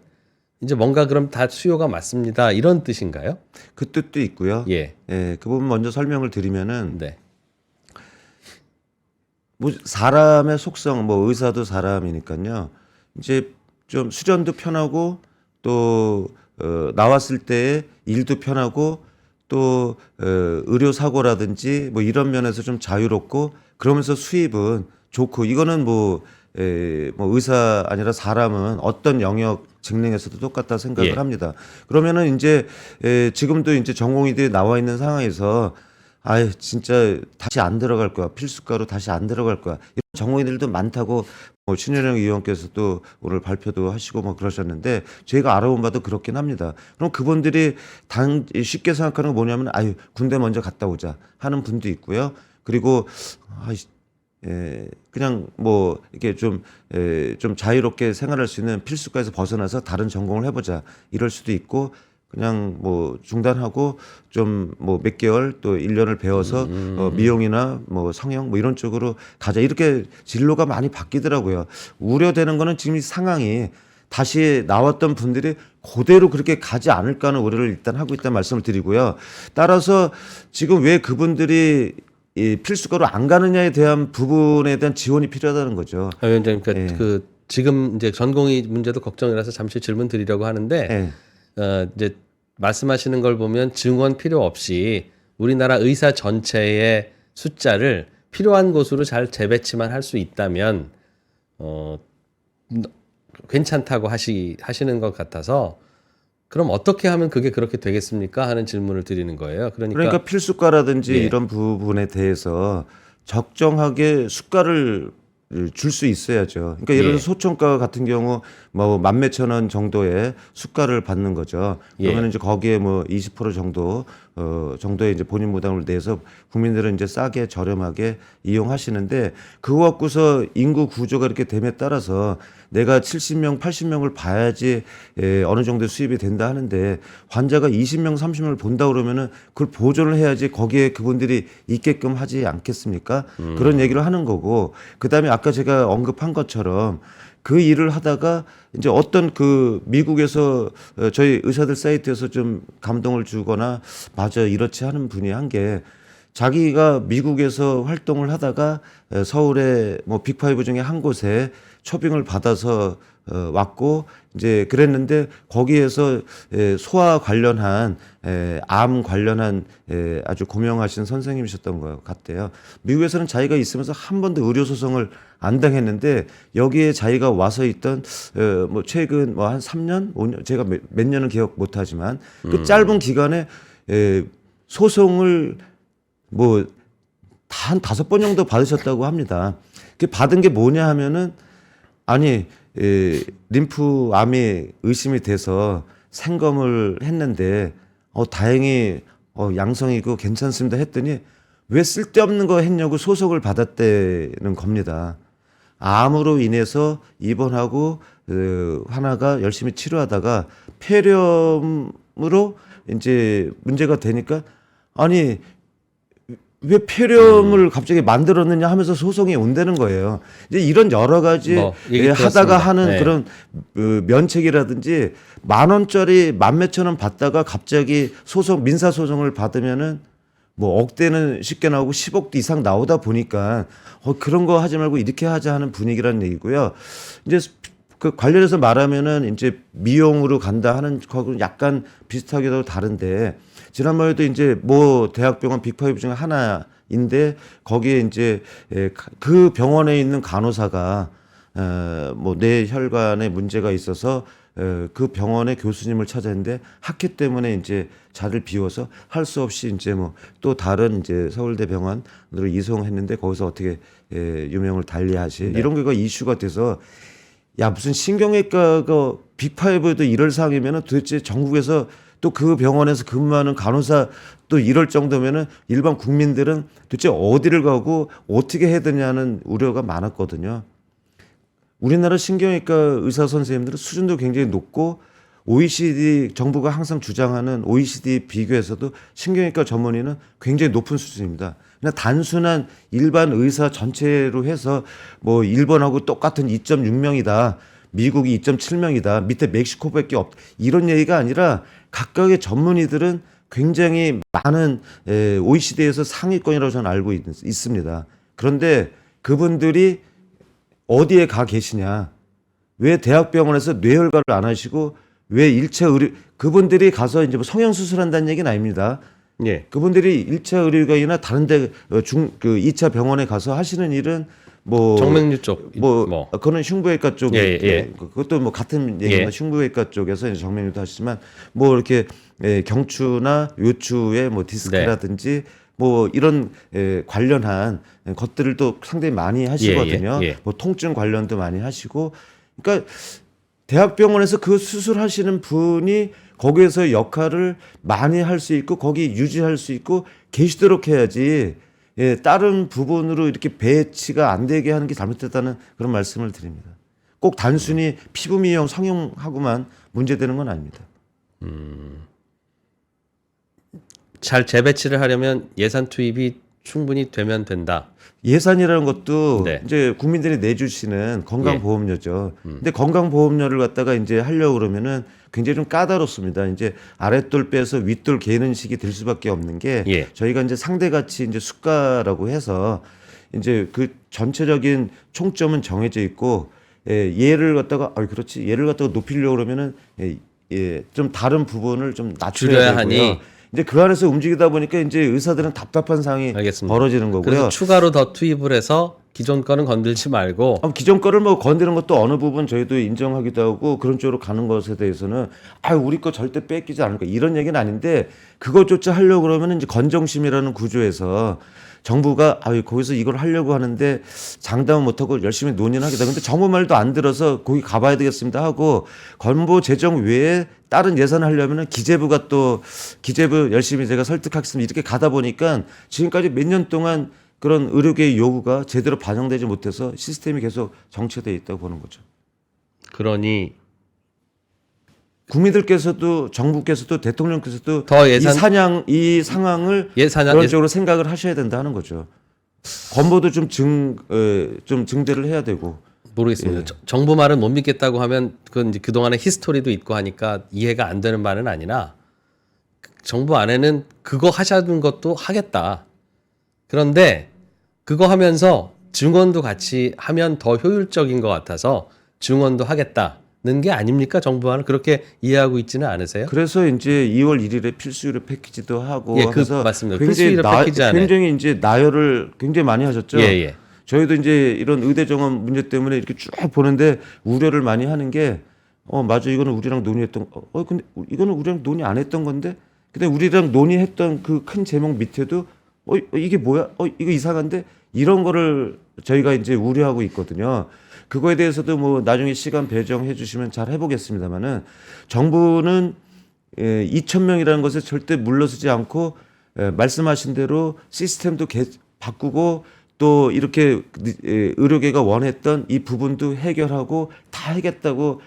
이제 뭔가 그럼 다 수요가 맞습니다. 이런 뜻인가요? 그 뜻도 있고요. 그 부분 먼저 설명을 드리면은 뭐 사람의 속성, 뭐 의사도 사람이니까요. 이제 좀 수련도 편하고 또 나왔을 때 일도 편하고 또 의료 사고라든지 뭐 이런 면에서 좀 자유롭고 그러면서 수입은 좋고 이거는 뭐 의사 아니라 사람은 어떤 영역 직능에서도 똑같다 생각을 예. 합니다. 그러면은 이제 지금도 이제 전공의들이 나와 있는 상황에서 아유 진짜 다시 안 들어갈 거야 필수과로 다시 안 들어갈 거야 이런 전공의들도 많다고 뭐 신현영 의원께서도 오늘 발표도 하시고 뭐 그러셨는데 저희가 알아본 바도 그렇긴 합니다. 그럼 그분들이 쉽게 생각하는 건 뭐냐면 아유 군대 먼저 갔다 오자 하는 분도 있고요. 그리고 그냥 뭐 이렇게 좀 자유롭게 생활할 수 있는 필수과에서 벗어나서 다른 전공을 해보자 이럴 수도 있고 그냥 뭐 중단하고 좀 뭐 몇 개월 또 1년을 배워서 미용이나 뭐 성형 뭐 이런 쪽으로 가자 이렇게 진로가 많이 바뀌더라고요. 우려되는 거는 지금 이 상황이 다시 나왔던 분들이 그대로 그렇게 가지 않을까 하는 우려를 일단 하고 있다는 말씀을 드리고요. 따라서 지금 왜 그분들이 이 필수과로 안 가느냐에 대한 부분에 대한 지원이 필요하다는 거죠. 위원장님, 그러니까 그 지금 이제 전공의 문제도 걱정이라서 잠시 질문 드리려고 하는데 이제 말씀하시는 걸 보면 증원 필요 없이 우리나라 의사 전체의 숫자를 필요한 곳으로 잘 재배치만 할 수 있다면 괜찮다고 하시는 것 같아서 그럼 어떻게 하면 그게 그렇게 되겠습니까? 하는 질문을 드리는 거예요. 그러니까 필수과라든지 이런 부분에 대해서 적정하게 수가를 줄 수 있어야죠. 그러니까 예를 들어 소청과 같은 경우 뭐 10,000원 정도의 수가를 받는 거죠. 그러면 이제 거기에 뭐 20% 정도 정도의 이제 본인 부담을 내서 국민들은 이제 싸게 저렴하게 이용하시는데 그거 갖고서 인구 구조가 이렇게 됨에 따라서 내가 70명, 80명을 봐야지 어느 정도 수입이 된다 하는데 환자가 20명, 30명을 본다 그러면은 그걸 보존을 해야지 거기에 그분들이 있게끔 하지 않겠습니까? 그런 얘기를 하는 거고 그다음에 아까 제가 언급한 것처럼 그 일을 하다가 이제 어떤 그 미국에서 저희 의사들 사이트에서 좀 감동을 주거나 맞아 이렇지 하는 분이 한 게 자기가 미국에서 활동을 하다가 서울의 뭐 빅5 중에 한 곳에 초빙을 받아서 왔고 이제 그랬는데 거기에서 소아 관련한 암 관련한 아주 고명하신 선생님이셨던 것 같아요. 미국에서는 자기가 있으면서 한 번도 의료 소송을 안 당했는데 여기에 자기가 와서 있던 뭐 최근 뭐 한 3년, 5년 제가 몇 년은 기억 못하지만 그 짧은 기간에 소송을 뭐 한 5번 정도 받으셨다고 합니다. 그 받은 게 뭐냐 하면은 아니 림프암이 의심이 돼서 생검을 했는데 다행히 양성이고 괜찮습니다 했더니 왜 쓸데없는 거 했냐고 소송을 받았다는 겁니다. 암으로 인해서 입원하고 하나가 열심히 치료하다가 폐렴으로 이제 문제가 되니까 아니 왜 폐렴을 갑자기 만들었느냐 하면서 소송이 온다는 거예요. 이제 이런 여러 가지 하다가 하는 그런 면책이라든지 10,000원짜리 10,000원 받다가 갑자기 민사 소송을 받으면은 뭐 억대는 쉽게 나오고 10억 이상 나오다 보니까 그런 거 하지 말고 이렇게 하자 하는 분위기라는 얘기고요. 이제 그 관련해서 말하면은 이제 미용으로 간다 하는 거하고 약간 비슷하게도 다른데 지난번에도 이제 뭐 대학병원 빅5 중에 하나인데 거기에 이제 그 병원에 있는 간호사가 뭐 뇌혈관에 문제가 있어서 그 병원의 교수님을 찾았는데 학회 때문에 이제 자리를 비워서 할 수 없이 이제 뭐 또 다른 이제 서울대 병원으로 이송했는데 거기서 어떻게 유명을 달리하시 이런 게 이슈가 돼서 야 무슨 신경외과가 빅5에도 이럴 상황이면은 도대체 전국에서 또 그 병원에서 근무하는 간호사 또 이럴 정도면은 일반 국민들은 도대체 어디를 가고 어떻게 해야 되냐는 우려가 많았거든요. 우리나라 신경외과 의사 선생님들은 수준도 굉장히 높고 OECD 정부가 항상 주장하는 OECD 비교에서도 신경외과 전문의는 굉장히 높은 수준입니다. 그냥 단순한 일반 의사 전체로 해서 뭐 일본하고 똑같은 2.6명이다. 미국이 2.7명이다. 밑에 멕시코밖에 없다. 이런 얘기가 아니라 각각의 전문의들은 굉장히 많은 OECD에서 상위권이라고 저는 알고 있습니다. 그런데 그분들이 어디에 가 계시냐? 왜 대학병원에서 뇌혈관을 안 하시고 왜 1차 의료 그분들이 가서 이제 뭐 성형 수술한다는 얘기는 아닙니다. 예. 그분들이 1차 의료기관이나 다른데 그 2차 병원에 가서 하시는 일은 뭐 정맥류 쪽 그거는 흉부외과 쪽 그것도 뭐 같은 얘기입니다. 예. 흉부외과 쪽에서 이제 정맥류도 하시지만 뭐 이렇게 경추나 요추의 뭐 디스크라든지 뭐 이런 관련한 것들을 또 상당히 많이 하시거든요. 뭐 통증 관련도 많이 하시고 그러니까 대학병원에서 그 수술하시는 분이 거기에서 역할을 많이 할 수 있고 거기 유지할 수 있고 계시도록 해야지 다른 부분으로 이렇게 배치가 안 되게 하는 게 잘못됐다는 그런 말씀을 드립니다. 꼭 단순히 피부 미용 성형하고만 문제되는 건 아닙니다. 잘 재배치를 하려면 예산 투입이 충분히 되면 된다. 예산이라는 것도 네. 이제 국민들이 내주시는 건강보험료죠. 근데 건강보험료를 갖다가 이제 하려고 그러면은 굉장히 좀 까다롭습니다. 이제 아랫돌 빼서 윗돌 개는 식이 될 수밖에 없는 게 저희가 이제 상대가치 이제 수가라고 해서 이제 그 전체적인 총점은 정해져 있고 얘를 갖다가 그렇지 얘를 갖다가 높이려고 그러면은 좀 다른 부분을 좀 낮춰야 되고요. 하니 이제 그 안에서 움직이다 보니까 이제 의사들은 답답한 상황이 벌어지는 거고요. 그래서 추가로 더 투입을 해서 기존 거는 건들지 말고 기존 거를 뭐 건드는 것도 어느 부분 저희도 인정하기도 하고 그런 쪽으로 가는 것에 대해서는 우리 거 절대 뺏기지 않을 거 이런 얘기는 아닌데 그것조차 하려고 그러면 이제 건정심이라는 구조에서 정부가 거기서 이걸 하려고 하는데 장담은 못하고 열심히 논의는 하겠다. 근데 정부 말도 안 들어서 거기 가봐야 되겠습니다 하고 건보 재정 외에 다른 예산을 하려면은 기재부가 또 기재부 열심히 제가 설득하겠습니다. 이렇게 가다 보니까 지금까지 몇 년 동안 그런 의료계의 요구가 제대로 반영되지 못해서 시스템이 계속 정체되어 있다고 보는 거죠. 그러니 국민들께서도 정부께서도 대통령께서도 더 예산 이 상황을 그런 쪽으로 생각을 하셔야 된다 하는 거죠. 건보도 좀 증대를 해야 되고. 모르겠습니다. 정부 말은 못 믿겠다고 하면 그건 이제 그동안의 히스토리도 있고 하니까 이해가 안 되는 말은 아니나 정부 안에는 그거 하자는 것도 하겠다. 그런데 그거 하면서 증원도 같이 하면 더 효율적인 것 같아서 증원도 하겠다는 게 아닙니까? 정부와는 그렇게 이해하고 있지는 않으세요? 그래서 이제 2월 1일에 필수 의료 패키지도 하고 그래서 맞습니다. 필수 의료 패키지 안에 굉장히 이제 나열을 굉장히 많이 하셨죠. 저희도 이제 이런 의대 정원 문제 때문에 이렇게 쭉 보는데 우려를 많이 하는 게 맞아 이거는 우리랑 논의했던 근데 이거는 우리랑 논의 안 했던 건데 근데 우리랑 논의했던 그 큰 제목 밑에도 이게 뭐야? 이거 이상한데? 이런 거를 저희가 이제 우려하고 있거든요. 그거에 대해서도 뭐 나중에 시간 배정해 주시면 잘 해보겠습니다만은 정부는 2,000명이라는 것에 절대 물러서지 않고 말씀하신 대로 시스템도 바꾸고 또 이렇게 의료계가 원했던 이 부분도 해결하고 다 하겠다고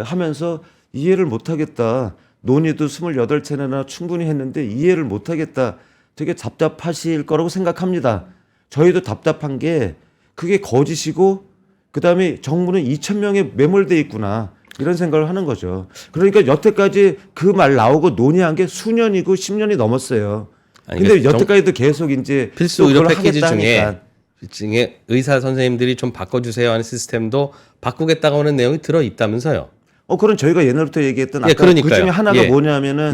하면서 이해를 못하겠다. 논의도 28차례나 충분히 했는데 이해를 못하겠다. 되게 답답하실 거라고 생각합니다. 저희도 답답한 게 그게 거짓이고 그다음에 정부는 2,000명에 매몰돼 있구나. 이런 생각을 하는 거죠. 그러니까 여태까지 그 말 나오고 논의한 게 수년이고 10년이 넘었어요. 근데 여태까지도 계속 이제 필수 의료 패키지 중에 의사 선생님들이 좀 바꿔주세요 하는 시스템도 바꾸겠다고 하는 내용이 들어 있다면서요. 그런 저희가 옛날부터 얘기했던 아까 그 중에 하나가 뭐냐면은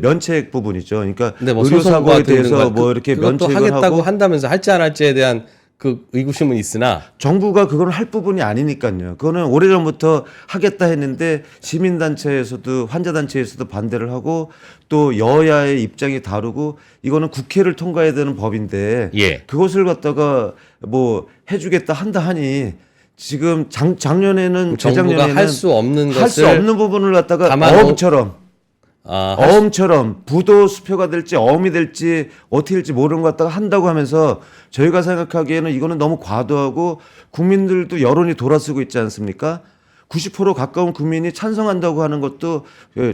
면책 부분이죠. 그러니까 뭐 의료사고에 대해서 뭐 이렇게 면책을 하겠다고 하고 한다면서 할지 안 할지에 대한 그 의구심은 있으나 정부가 그걸 할 부분이 아니니까요. 그거는 오래전부터 하겠다 했는데 시민단체에서도 환자단체에서도 반대를 하고 또 여야의 입장이 다르고 이거는 국회를 통과해야 되는 법인데 그것을 갖다가 뭐 해주겠다 한다 하니 지금 작년에는 재작년에는 할 수 없는 부분을 갖다가 어음처럼 부도 수표가 될지 어음이 될지 어떻게 될지 모르는 것 갖다가 한다고 하면서 저희가 생각하기에는 이거는 너무 과도하고 국민들도 여론이 돌아서고 있지 않습니까? 90% 가까운 국민이 찬성한다고 하는 것도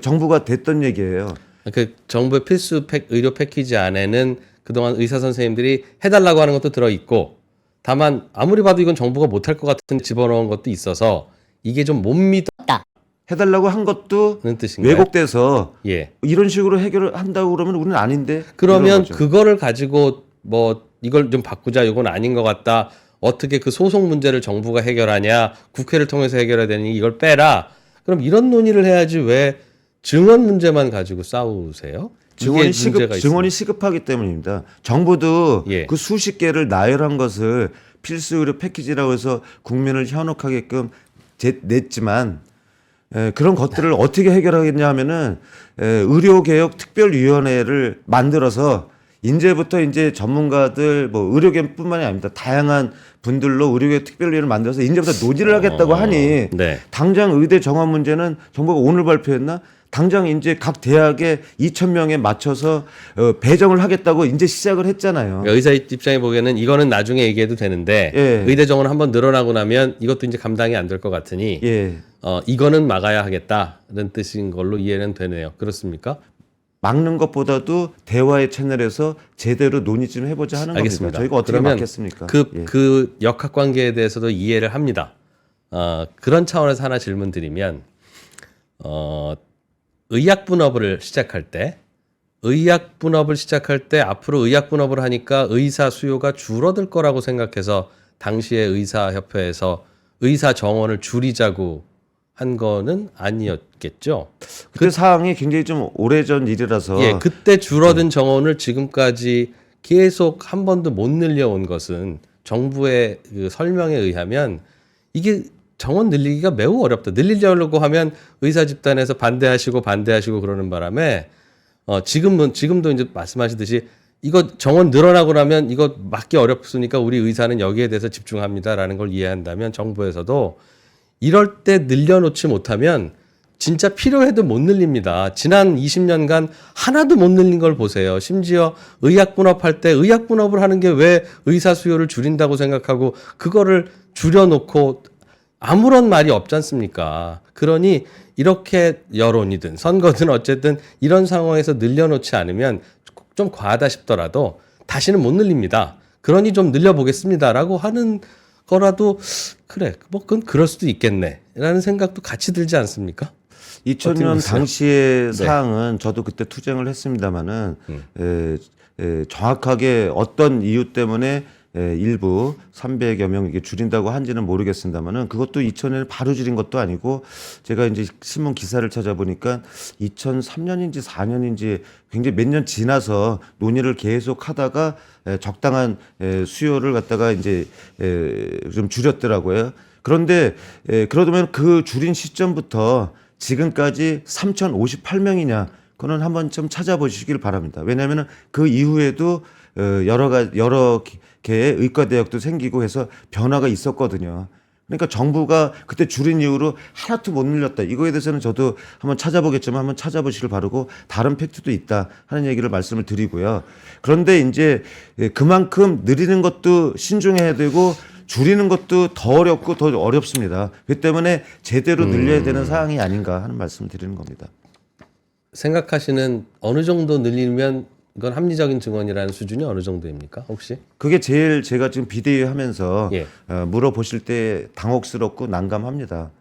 정부가 됐던 얘기예요. 그 정부의 필수 의료 패키지 안에는 그동안 의사 선생님들이 해달라고 하는 것도 들어있고 다만 아무리 봐도 이건 정부가 못할 것 같은 집어넣은 것도 있어서 이게 좀 못 믿었다. 해달라고 한 것도 왜곡돼서 이런 식으로 해결을 한다고 그러면 우리는 아닌데 그러면 그거를 가지고 뭐 이걸 좀 바꾸자 이건 아닌 것 같다 어떻게 그 소송 문제를 정부가 해결하냐, 국회를 통해서 해결해야 되니 이걸 빼라. 그럼 이런 논의를 해야지 왜 증원 문제만 가지고 싸우세요? 증원이 시급하기 때문입니다. 정부도 예. 그 수십 개를 나열한 것을 필수 의료 패키지라고 해서 국민을 현혹하게끔 냈지만 그런 것들을 어떻게 해결하겠냐 하면은 의료개혁 특별위원회를 만들어서 이제부터 이제 전문가들 뭐 의료계뿐만이 아닙니다. 다양한 분들로 의료개혁 특별위원회를 만들어서 이제부터 논의를 하겠다고 하니 네. 당장 의대 정원 문제는 정부가 오늘 발표했나? 당장 이제 각 대학에 2,000명에 맞춰서 배정을 하겠다고 이제 시작을 했잖아요. 그러니까 의사 입장에 보기에는 이거는 나중에 얘기해도 되는데 예. 의대 정원 한번 늘어나고 나면 이것도 이제 감당이 안 될 것 같으니 예. 이거는 막아야 하겠다는 뜻인 걸로 이해는 되네요. 그렇습니까? 막는 것보다도 대화의 채널에서 제대로 논의 좀 해보자 하는 알겠습니다. 겁니다. 저희가 어떻게 그러면 막겠습니까? 그 역학관계에 대해서도 이해를 합니다. 그런 차원에서 하나 질문 드리면 의약분업을 시작할 때 앞으로 의약분업을 하니까 의사 수요가 줄어들 거라고 생각해서 당시에 의사협회에서 의사 정원을 줄이자고 한 거는 아니었겠죠. 그때 사항이 굉장히 좀 오래전 일이라서 예, 그때 줄어든 정원을 지금까지 계속 한 번도 못 늘려온 것은 정부의 그 설명에 의하면 이게 정원 늘리기가 매우 어렵다. 늘리려고 하면 의사 집단에서 반대하시고 그러는 바람에 지금도 이제 말씀하시듯이 이거 정원 늘어나고 나면 이거 막기 어렵으니까 우리 의사는 여기에 대해서 집중합니다라는 걸 이해한다면 정부에서도 이럴 때 늘려놓지 못하면 진짜 필요해도 못 늘립니다. 지난 20년간 하나도 못 늘린 걸 보세요. 심지어 의약분업할 때 의약분업을 하는 게 왜 의사 수요를 줄인다고 생각하고 그거를 줄여놓고 아무런 말이 없지 않습니까? 그러니 이렇게 여론이든 선거든 어쨌든 이런 상황에서 늘려놓지 않으면 좀 과하다 싶더라도 다시는 못 늘립니다. 그러니 좀 늘려보겠습니다라고 하는 거라도 그래 뭐 그건 그럴 수도 있겠네라는 생각도 같이 들지 않습니까? 2000년 당시의 사항은 저도 그때 투쟁을 했습니다마는 정확하게 어떤 이유 때문에 일부 300여 명 이게 줄인다고 한지는 모르겠습니다만은 그것도 2000년에 바로 줄인 것도 아니고 제가 이제 신문 기사를 찾아보니까 2003년인지 4년인지 굉장히 몇 년 지나서 논의를 계속 하다가 적당한 수요를 갖다가 이제 좀 줄였더라고요. 그런데 그러면 그 줄인 시점부터 지금까지 3,058명이냐 그거는 한번 좀 찾아보시길 바랍니다. 왜냐하면 그 이후에도 여러 개의 의과대학도 생기고 해서 변화가 있었거든요. 그러니까 정부가 그때 줄인 이후로 하나도 못 늘렸다. 이거에 대해서는 저도 한번 찾아보겠지만 한번 찾아보시길 바라고 다른 팩트도 있다 하는 얘기를 말씀을 드리고요. 그런데 이제 그만큼 늘리는 것도 신중해야 되고 줄이는 것도 더 어렵고 더 어렵습니다. 그 때문에 제대로 늘려야 되는 사항이 아닌가 하는 말씀을 드리는 겁니다. 생각하시는 어느 정도 늘리면 이건 합리적인 증언이라는 수준이 어느 정도입니까? 혹시? 그게 제일 제가 지금 비대위 하면서 예. 물어보실 때 당혹스럽고 난감합니다.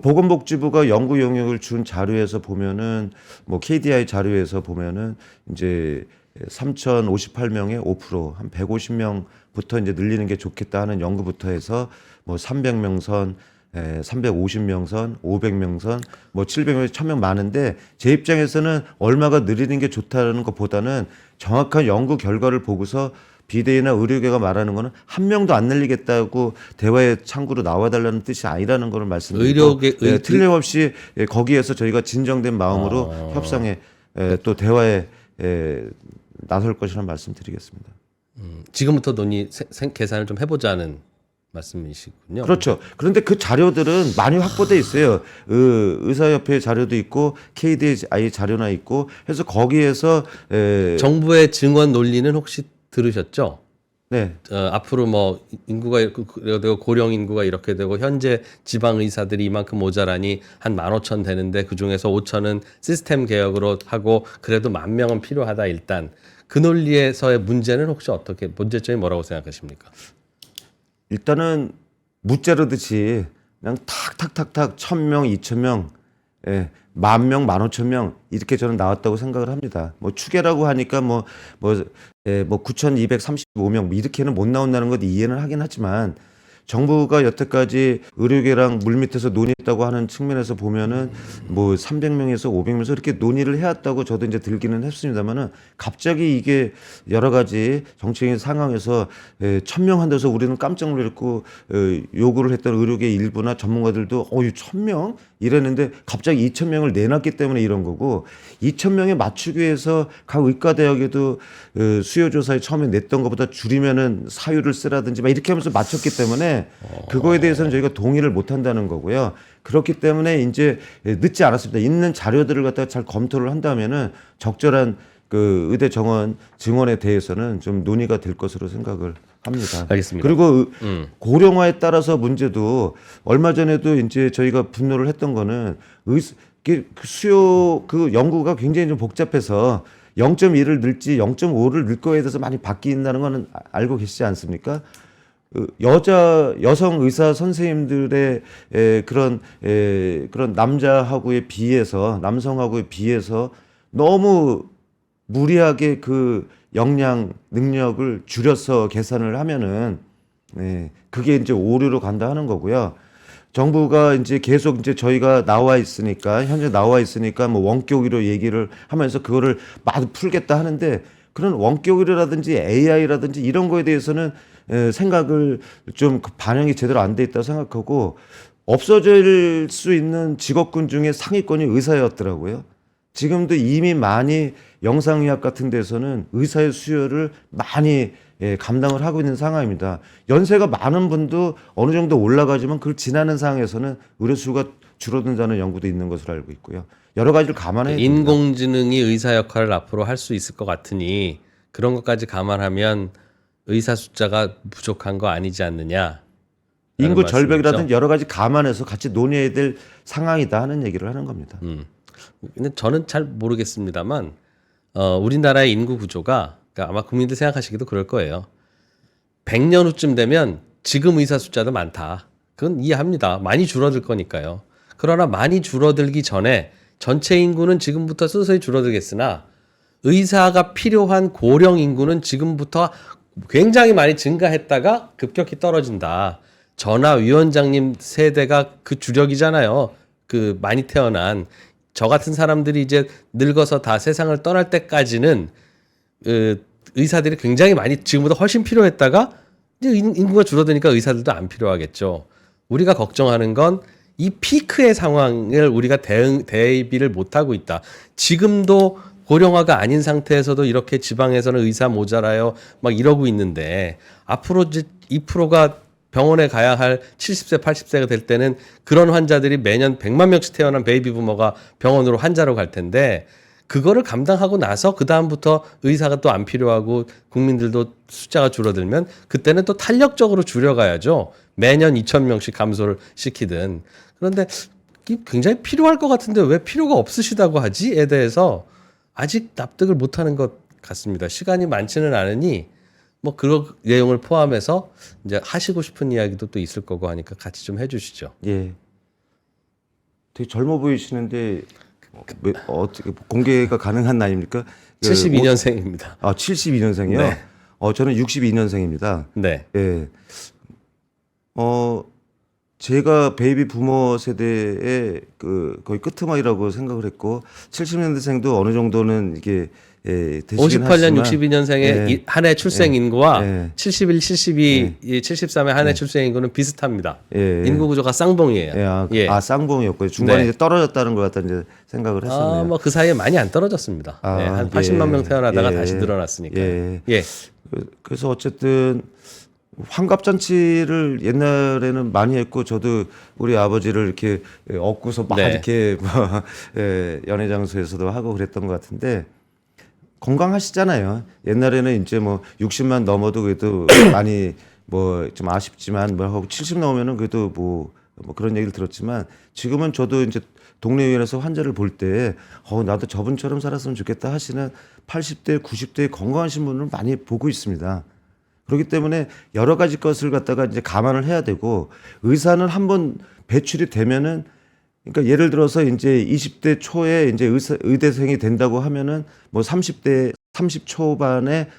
보건복지부가 연구 용역을 준 자료에서 보면은 뭐 KDI 자료에서 보면은 이제 3,058명의 5%, 한 150명부터 이제 늘리는 게 좋겠다 하는 연구부터 해서 뭐 300명 선, 350명 선, 500명 선, 뭐 700명, 1000명 많은데 제 입장에서는 얼마가 늘리는 게 좋다는 것보다는 정확한 연구 결과를 보고서 비대위나 의료계가 말하는 거는 한 명도 안 늘리겠다고 대화의 창구로 나와달라는 뜻이 아니라는 걸 말씀드리고 틀림없이 거기에서 저희가 진정된 마음으로 협상에 또 대화에 나설 것이라는 말씀드리겠습니다. 지금부터 논의 계산을 좀 해보자는 말씀이시군요. 그렇죠. 그런데 그 자료들은 많이 확보돼 있어요. 의사협회 자료도 있고 KDI 자료나 있고 해서 거기에서 정부의 증원 논리는 혹시 들으셨죠? 네. 앞으로 뭐 인구가 이렇게 되고 고령 인구가 이렇게 되고 현재 지방 의사들이 이만큼 모자라니 한 15,000 되는데 그 중에서 5,000은 시스템 개혁으로 하고 그래도 10,000명은 필요하다 일단 그 논리에서의 문제는 혹시 어떻게 문제점이 뭐라고 생각하십니까? 일단은 무자르듯이 그냥 탁탁탁탁 1,000명, 2,000명 10,000명, 15,000명 이렇게 저는 나왔다고 생각을 합니다. 뭐 추계라고 하니까 뭐 9,235명 이렇게는 못 나온다는 것 이해는 하긴 하지만 정부가 여태까지 의료계랑 물밑에서 논의했다고 하는 측면에서 보면은 뭐 300명에서 500명에서 이렇게 논의를 해왔다고 저도 이제 들기는 했습니다만은 갑자기 이게 여러 가지 정치적인 상황에서 1,000명 한다서 우리는 깜짝 놀랐고 요구를 했던 의료계 일부나 전문가들도 1,000명 이랬는데 갑자기 2,000명을 내놨기 때문에 이런 거고 2,000명에 맞추기 위해서 각 의과대학에도 수요조사에 처음에 냈던 것보다 줄이면은 사유를 쓰라든지 막 이렇게 하면서 맞췄기 때문에 그거에 대해서는 저희가 동의를 못 한다는 거고요. 그렇기 때문에 이제 늦지 않았습니다. 있는 자료들을 갖다가 잘 검토를 한다면은 적절한 그 의대 정원 증원에 대해서는 좀 논의가 될 것으로 생각을 합니다. 알겠습니다. 그리고 고령화에 따라서 문제도 얼마 전에도 이제 저희가 분노를 했던 거는 수요 그 연구가 굉장히 좀 복잡해서 0.1을 늘지 0.5를 늘 거에 대해서 많이 바뀐다는 거는 알고 계시지 않습니까? 여성 의사 선생님들의 그런 남자하고에 비해서 남성하고에 비해서 너무 무리하게 그 역량 능력을 줄여서 계산을 하면은 그게 이제 오류로 간다 하는 거고요. 정부가 이제 계속 이제 저희가 현재 나와 있으니까 뭐 원격으로 얘기를 하면서 그거를 막 풀겠다 하는데 그런 원격이라든지 AI라든지 이런 거에 대해서는 생각을 좀 반영이 제대로 안 돼 있다고 생각하고 없어질 수 있는 직업군 중에 상위권이 의사였더라고요. 지금도 이미 많이 영상의학 같은 데서는 의사의 수요를 많이 감당을 하고 있는 상황입니다. 연세가 많은 분도 어느 정도 올라가지만 그걸 지나는 상황에서는 의료수가 줄어든다는 연구도 있는 것으로 알고 있고요. 여러 가지를 감안해야 됩니다. 인공지능이 의사 역할을 앞으로 할 수 있을 것 같으니 그런 것까지 감안하면 의사 숫자가 부족한 거 아니지 않느냐. 인구 절벽이라든지 여러 가지 감안해서 같이 논의해야 될 상황이다 하는 얘기를 하는 겁니다. 근데 저는 잘 모르겠습니다만 우리나라의 인구 구조가 그러니까 아마 국민들 생각하시기도 그럴 거예요. 100년 후쯤 되면 지금 의사 숫자도 많다. 그건 이해합니다. 많이 줄어들 거니까요. 그러나 많이 줄어들기 전에 전체 인구는 지금부터 서서히 줄어들겠으나 의사가 필요한 고령 인구는 지금부터 굉장히 많이 증가했다가 급격히 떨어진다. 전하위원장님 세대가 그 주력이잖아요. 그 많이 태어난 저 같은 사람들이 이제 늙어서 다 세상을 떠날 때까지는 의사들이 굉장히 많이 지금보다 훨씬 필요했다가 이제 인구가 줄어드니까 의사들도 안 필요하겠죠. 우리가 걱정하는 건 이 피크의 상황을 우리가 대비를 못하고 있다. 지금도 고령화가 아닌 상태에서도 이렇게 지방에서는 의사 모자라요 막 이러고 있는데 앞으로 이제 2%가 병원에 가야 할 70세, 80세가 될 때는 그런 환자들이 매년 100만 명씩 태어난 베이비 부머가 병원으로 환자로 갈 텐데 그거를 감당하고 나서 그 다음부터 의사가 또 안 필요하고 국민들도 숫자가 줄어들면 그때는 또 탄력적으로 줄여가야죠. 매년 2,000명씩 감소를 시키든. 그런데 굉장히 필요할 것 같은데 왜 필요가 없으시다고 하지에 대해서 아직 납득을 못하는 것 같습니다. 시간이 많지는 않으니 뭐 그런 내용을 포함해서 이제 하시고 싶은 이야기도 또 있을 거고 하니까 같이 좀 해주시죠. 예. 되게 젊어 보이시는데 어떻게 공개가 가능한 나이입니까? 72년생입니다. 아, 72년생이요? 네. 저는 62년생입니다. 네. 예. 제가 베이비 부머 세대의 거의 끄트머리라고 생각을 했고 70년대생도 어느 정도는 이게 되시긴 58년 하지만 62년생의 한 해 출생 인구와 예. 71, 72, 73의 한 해 출생 인구는 비슷합니다. 예. 인구 구조가 쌍봉이에요. 예. 쌍봉이었고요. 중간에 네. 이제 떨어졌다는 걸 갖다 이제 생각을 했었네요. 뭐 그 사이에 많이 안 떨어졌습니다. 한 80만 명 태어나다가 다시 늘어났으니까. 예. 그래서 어쨌든 환갑잔치를 옛날에는 많이 했고 저도 우리 아버지를 이렇게 업고서 막 이렇게 연애 장소에서도 하고 그랬던 것 같은데 건강하시잖아요. 옛날에는 이제 뭐 60만 넘어도 그래도 많이 뭐 좀 아쉽지만 뭐 하고 70 넘으면은 그래도 뭐 그런 얘기를 들었지만 지금은 저도 이제 동네의원에서 환자를 볼 때 나도 저분처럼 살았으면 좋겠다 하시는 80대, 90대 건강하신 분을 많이 보고 있습니다. 그렇기 때문에 여러 가지 것을 갖다가 이제 감안을 해야 되고 의사는 한번 배출이 되면은 그러니까 예를 들어서 이제 20대 초에 이제 의대생이 된다고 하면은 뭐 30 초반에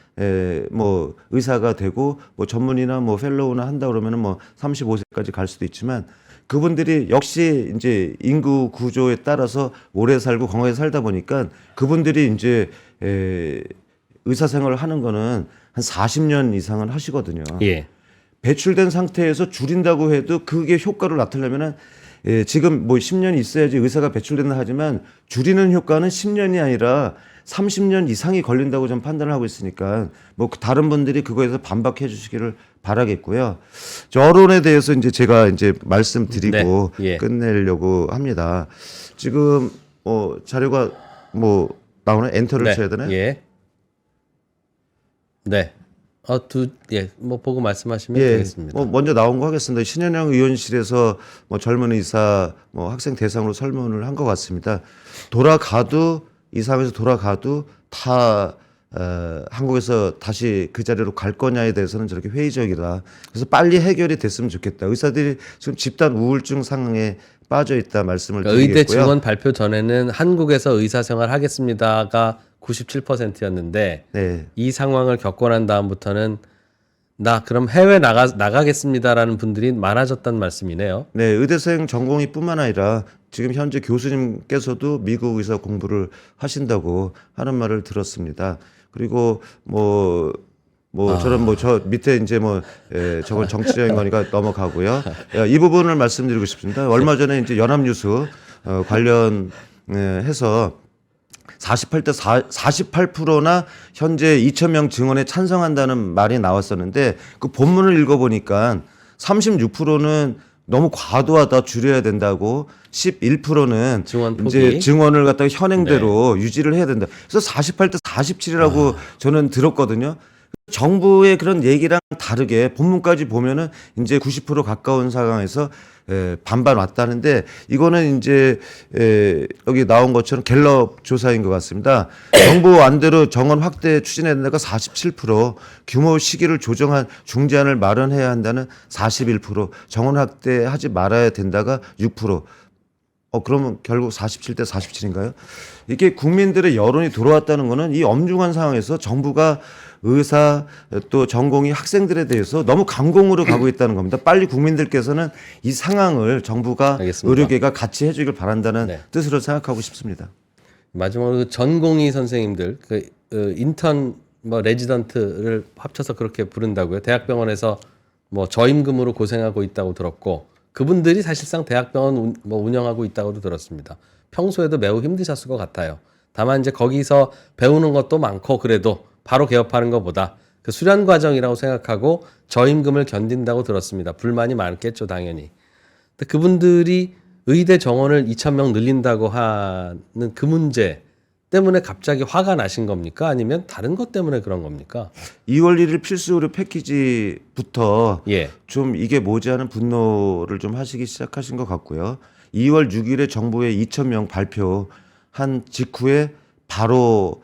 뭐 의사가 되고 뭐 전문의나 뭐 펠로우나 한다 그러면은 뭐 35세까지 갈 수도 있지만 그분들이 역시 이제 인구 구조에 따라서 오래 살고 건강하게 살다 보니까 그분들이 이제 의사 생활을 하는 거는 한 40년 이상은 하시거든요. 예. 배출된 상태에서 줄인다고 해도 그게 효과를 나타내면은 지금 뭐 10년이 있어야지 의사가 배출된다 하지만 줄이는 효과는 10년이 아니라 30년 이상이 걸린다고 좀 판단을 하고 있으니까 뭐 다른 분들이 그거에서 반박해 주시기를 바라겠고요. 여론에 대해서 이제 제가 이제 말씀드리고 네. 예. 끝내려고 합니다. 지금 자료가 뭐 나오나 엔터를 네. 쳐야 되나요? 예. 네. 뭐 보고 말씀하시면 되겠습니다. 먼저 나온 거 하겠습니다. 신현영 의원실에서 뭐 젊은 의사, 뭐 학생 대상으로 설문을 한 것 같습니다. 이 상황에서 돌아가도 다 한국에서 다시 그 자리로 갈 거냐에 대해서는 저렇게 회의적이다. 그래서 빨리 해결이 됐으면 좋겠다. 의사들이 지금 집단 우울증 상황에 빠져 있다 말씀을 그러니까 드리겠고요. 의대 증원 발표 전에는 한국에서 의사생활 하겠습니다가 97%였는데 네. 이 상황을 겪고 난 다음부터는 나 그럼 해외 나가겠습니다라는 분들이 많아졌다는 말씀이네요. 네, 의대생 전공의뿐만 아니라 지금 현재 교수님께서도 미국 의사 공부를 하신다고 하는 말을 들었습니다. 그리고 저는 저 밑에 이제 저건 정치적인 거니까 넘어가고요. 이 부분을 말씀드리고 싶습니다. 얼마 전에 이제 연합뉴스 관련해서 48%나 현재 2,000명 증원에 찬성한다는 말이 나왔었는데 그 본문을 읽어보니까 36%는 너무 과도하다 줄여야 된다고 11%는 증원 포기. 이제 증원을 갖다가 현행대로 유지를 해야 된다. 그래서 48대 47이라고 저는 들었거든요. 정부의 그런 얘기랑 다르게 본문까지 보면은 이제 90% 가까운 상황에서 반반 왔다는데 이거는 이제 여기 나온 것처럼 갤럽 조사인 것 같습니다. 정부 안대로 정원 확대 추진해야 된다가 47%, 규모 시기를 조정한 중재안을 마련해야 한다는 41%, 정원 확대하지 말아야 된다가 6%. 그러면 결국 47대 47인가요? 이게 국민들의 여론이 돌아왔다는 거는 이 엄중한 상황에서 정부가 의사 또 전공의 학생들에 대해서 너무 강공으로 가고 있다는 겁니다. 빨리 국민들께서는 이 상황을 정부가 알겠습니다. 의료계가 같이 해주길 바란다는 네. 뜻으로 생각하고 싶습니다. 마지막으로 그 전공의 선생님들, 인턴 레지던트를 합쳐서 그렇게 부른다고요. 대학병원에서 저임금으로 고생하고 있다고 들었고 그분들이 사실상 대학병원 운영하고 있다고도 들었습니다. 평소에도 매우 힘드셨을 것 같아요. 다만 이제 거기서 배우는 것도 많고 그래도 바로 개업하는 것보다 그 수련 과정이라고 생각하고 저임금을 견딘다고 들었습니다. 불만이 많겠죠, 당연히. 근데 그분들이 의대 정원을 2,000명 늘린다고 하는 그 문제 때문에 갑자기 화가 나신 겁니까? 아니면 다른 것 때문에 그런 겁니까? 2월 1일 필수 의료 패키지부터 예. 좀 이게 뭐지 하는 분노를 좀 하시기 시작하신 것 같고요. 2월 6일에 정부의 2,000명 발표한 직후에 바로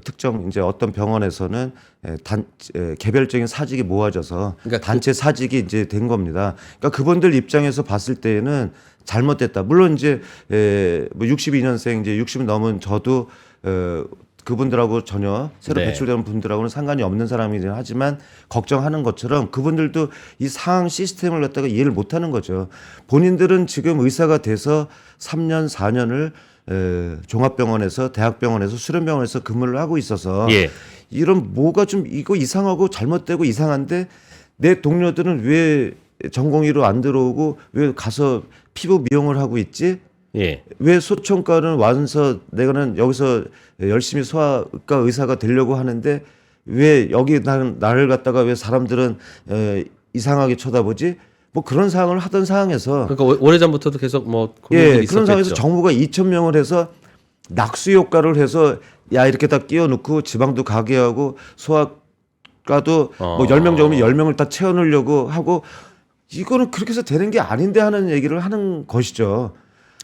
특정 이제 어떤 병원에서는 개별적인 사직이 모아져서 그러니까 단체 사직이 이제 된 겁니다. 그러니까 그분들 입장에서 봤을 때는 잘못됐다. 물론 이제 62년생 이제 60 넘은 저도 그분들하고 전혀 새로 네. 배출되는 분들하고는 상관이 없는 사람이긴 하지만 걱정하는 것처럼 그분들도 이 상황 시스템을 갖다가 이해를 못하는 거죠. 본인들은 지금 의사가 돼서 3년 4년을 종합병원에서 대학병원에서 수련병원에서 근무를 하고 있어서 예. 이런 뭐가 좀 이거 이상하고 잘못되고 이상한데 내 동료들은 왜 전공의로 안 들어오고 왜 가서 피부 미용을 하고 있지? 예. 왜 소총과는 와서 내가는 여기서 열심히 소아과 의사가 되려고 하는데 왜 여기 나를 갖다가 왜 사람들은 이상하게 쳐다보지? 뭐 그런 상황을 하던 상황에서 그러니까 오래전부터도 계속 고민들이 그런 상황에서 있었겠죠. 정부가 2,000명을 해서 낙수 효과를 해서 야 이렇게 다 끼워놓고 지방도 가게 하고 소아과도 10명 정도면 10명을 다 채워넣으려고 하고 이거는 그렇게 해서 되는 게 아닌데 하는 얘기를 하는 것이죠.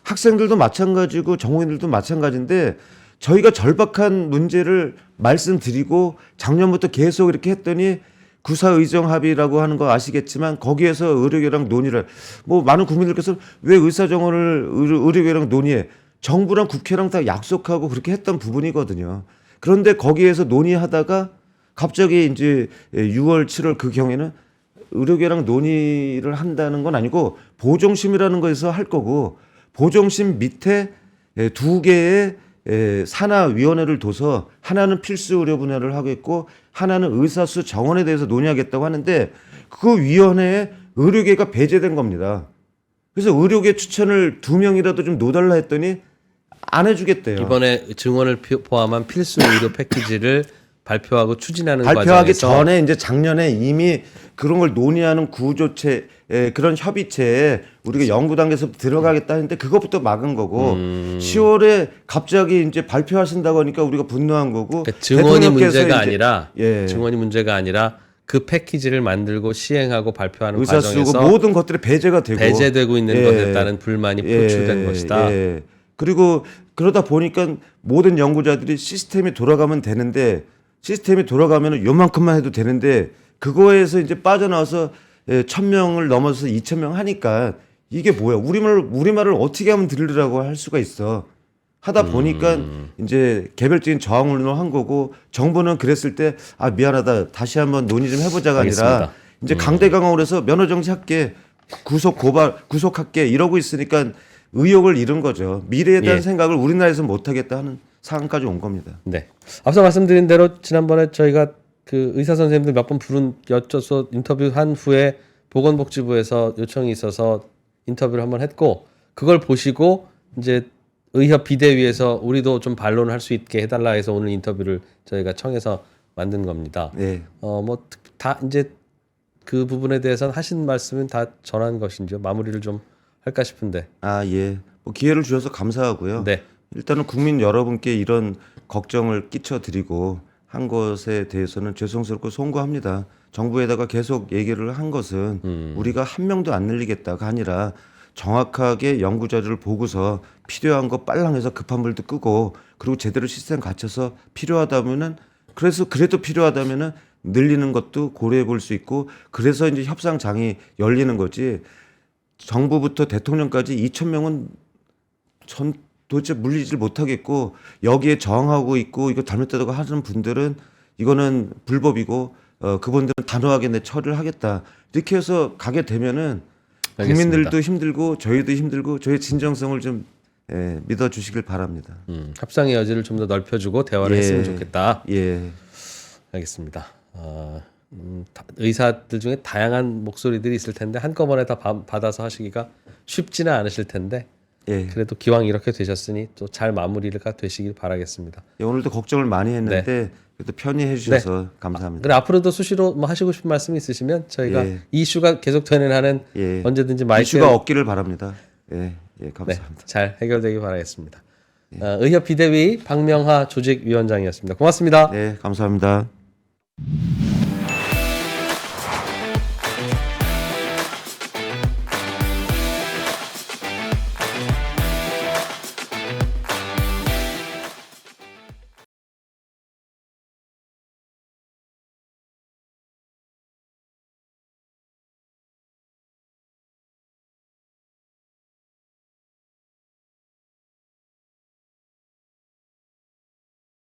학생들도 마찬가지고 전공인들도 마찬가지인데 저희가 절박한 문제를 말씀드리고 작년부터 계속 이렇게 했더니 구사의정 합의라고 하는 거 아시겠지만 거기에서 의료계랑 논의를 뭐 많은 국민들께서 왜 의사정원을 의료계랑 논의해? 정부랑 국회랑 다 약속하고 그렇게 했던 부분이거든요. 그런데 거기에서 논의하다가 갑자기 이제 6월, 7월 그 경에는 의료계랑 논의를 한다는 건 아니고 보정심이라는 거에서 할 거고 보정심 밑에 두 개의 산하위원회를 둬서 하나는 필수 의료 분야를 하겠고 하나는 의사수 정원에 대해서 논의하겠다고 하는데 그 위원회에 의료계가 배제된 겁니다. 그래서 의료계 추천을 2명이라도 좀 놓달라 했더니 안 해주겠대요. 이번에 증원을 포함한 필수 의료 패키지를 발표하고 추진하는 발표하기 과정에서 전에 이제 작년에 이미 그런 걸 논의하는 구조체 그런 협의체에 우리가 연구 단계에서 들어가겠다 했는데 그것부터 막은 거고 10월에 갑자기 이제 발표하신다고 하니까 우리가 분노한 거고 그러니까 증원이 문제가 이제, 아니라 예. 증원이 문제가 아니라 그 패키지를 만들고 시행하고 발표하는 의사 과정에서 쓰고 모든 것들이 배제가 되고 배제되고 있는 예. 것에 따른 불만이 표출된 것이다. 예. 그리고 그러다 보니까 모든 연구자들이 시스템이 돌아가면 되는데 시스템이 돌아가면 요만큼만 해도 되는데 그거에서 이제 빠져나와서 1,000명을 넘어서 2,000명 하니까 이게 뭐야? 우리말을 어떻게 하면 들으라고 할 수가 있어. 하다 보니까 이제 개별적인 저항으로 한 거고 정부는 그랬을 때 아 미안하다 다시 한번 논의 좀 해보자가 아니라 알겠습니다. 이제 강대강으로 해서 면허 정지할게 구속할게 이러고 있으니까 의욕을 잃은 거죠. 미래에 대한 예. 생각을 우리나라에서 못하겠다 하는 상황까지 온 겁니다. 네. 앞서 말씀드린 대로 지난번에 저희가 그 의사 선생님들 몇 번 여쭤서 인터뷰한 후에 보건복지부에서 요청이 있어서 인터뷰를 한번 했고 그걸 보시고 이제 의협 비대위에서 우리도 좀 반론을 할 수 있게 해달라 해서 오늘 인터뷰를 저희가 청해서 만든 겁니다. 네. 뭐 다 이제 그 부분에 대해서는 하신 말씀은 다 전한 것인지요. 마무리를 좀 할까 싶은데. 아 예. 뭐 기회를 주셔서 감사하고요. 네. 일단은 국민 여러분께 이런 걱정을 끼쳐드리고 한 것에 대해서는 죄송스럽고 송구합니다. 정부에다가 계속 얘기를 한 것은 우리가 한 명도 안 늘리겠다가 아니라 정확하게 연구 자료를 보고서 필요한 거 빨랑해서 급한 불도 끄고 그리고 제대로 시스템 갖춰서 필요하다면은 그래도 필요하다면은 늘리는 것도 고려해 볼 수 있고 그래서 이제 협상장이 열리는 거지 정부부터 대통령까지 2,000명은 전 도대체 물리질 못하겠고 여기에 저항하고 있고 이거 잘못되다고 하는 분들은 이거는 불법이고 그분들은 단호하게 내 처리를 하겠다 이렇게 해서 가게 되면은 알겠습니다. 국민들도 힘들고 저희도 힘들고 저희 진정성을 좀 믿어주시길 바랍니다. 협상의 여지를 좀 더 넓혀주고 대화를 했으면 좋겠다. 예. 알겠습니다. 의사들 중에 다양한 목소리들이 있을 텐데 한꺼번에 다 받아서 하시기가 쉽지는 않으실 텐데 예. 그래도 기왕 이렇게 되셨으니 또 잘 마무리가 되시길 바라겠습니다. 예, 오늘도 걱정을 많이 했는데 그래도 편히 해주셔서 감사합니다. 그래 앞으로도 수시로 뭐 하시고 싶은 말씀 있으시면 저희가 예. 이 이슈가 계속 되는 한은 예. 언제든지 마이크 이슈가 없기를 바랍니다. 예, 감사합니다. 네, 잘 해결되길 바라겠습니다. 의협 비대위 박명하 조직위원장이었습니다. 고맙습니다. 네, 감사합니다.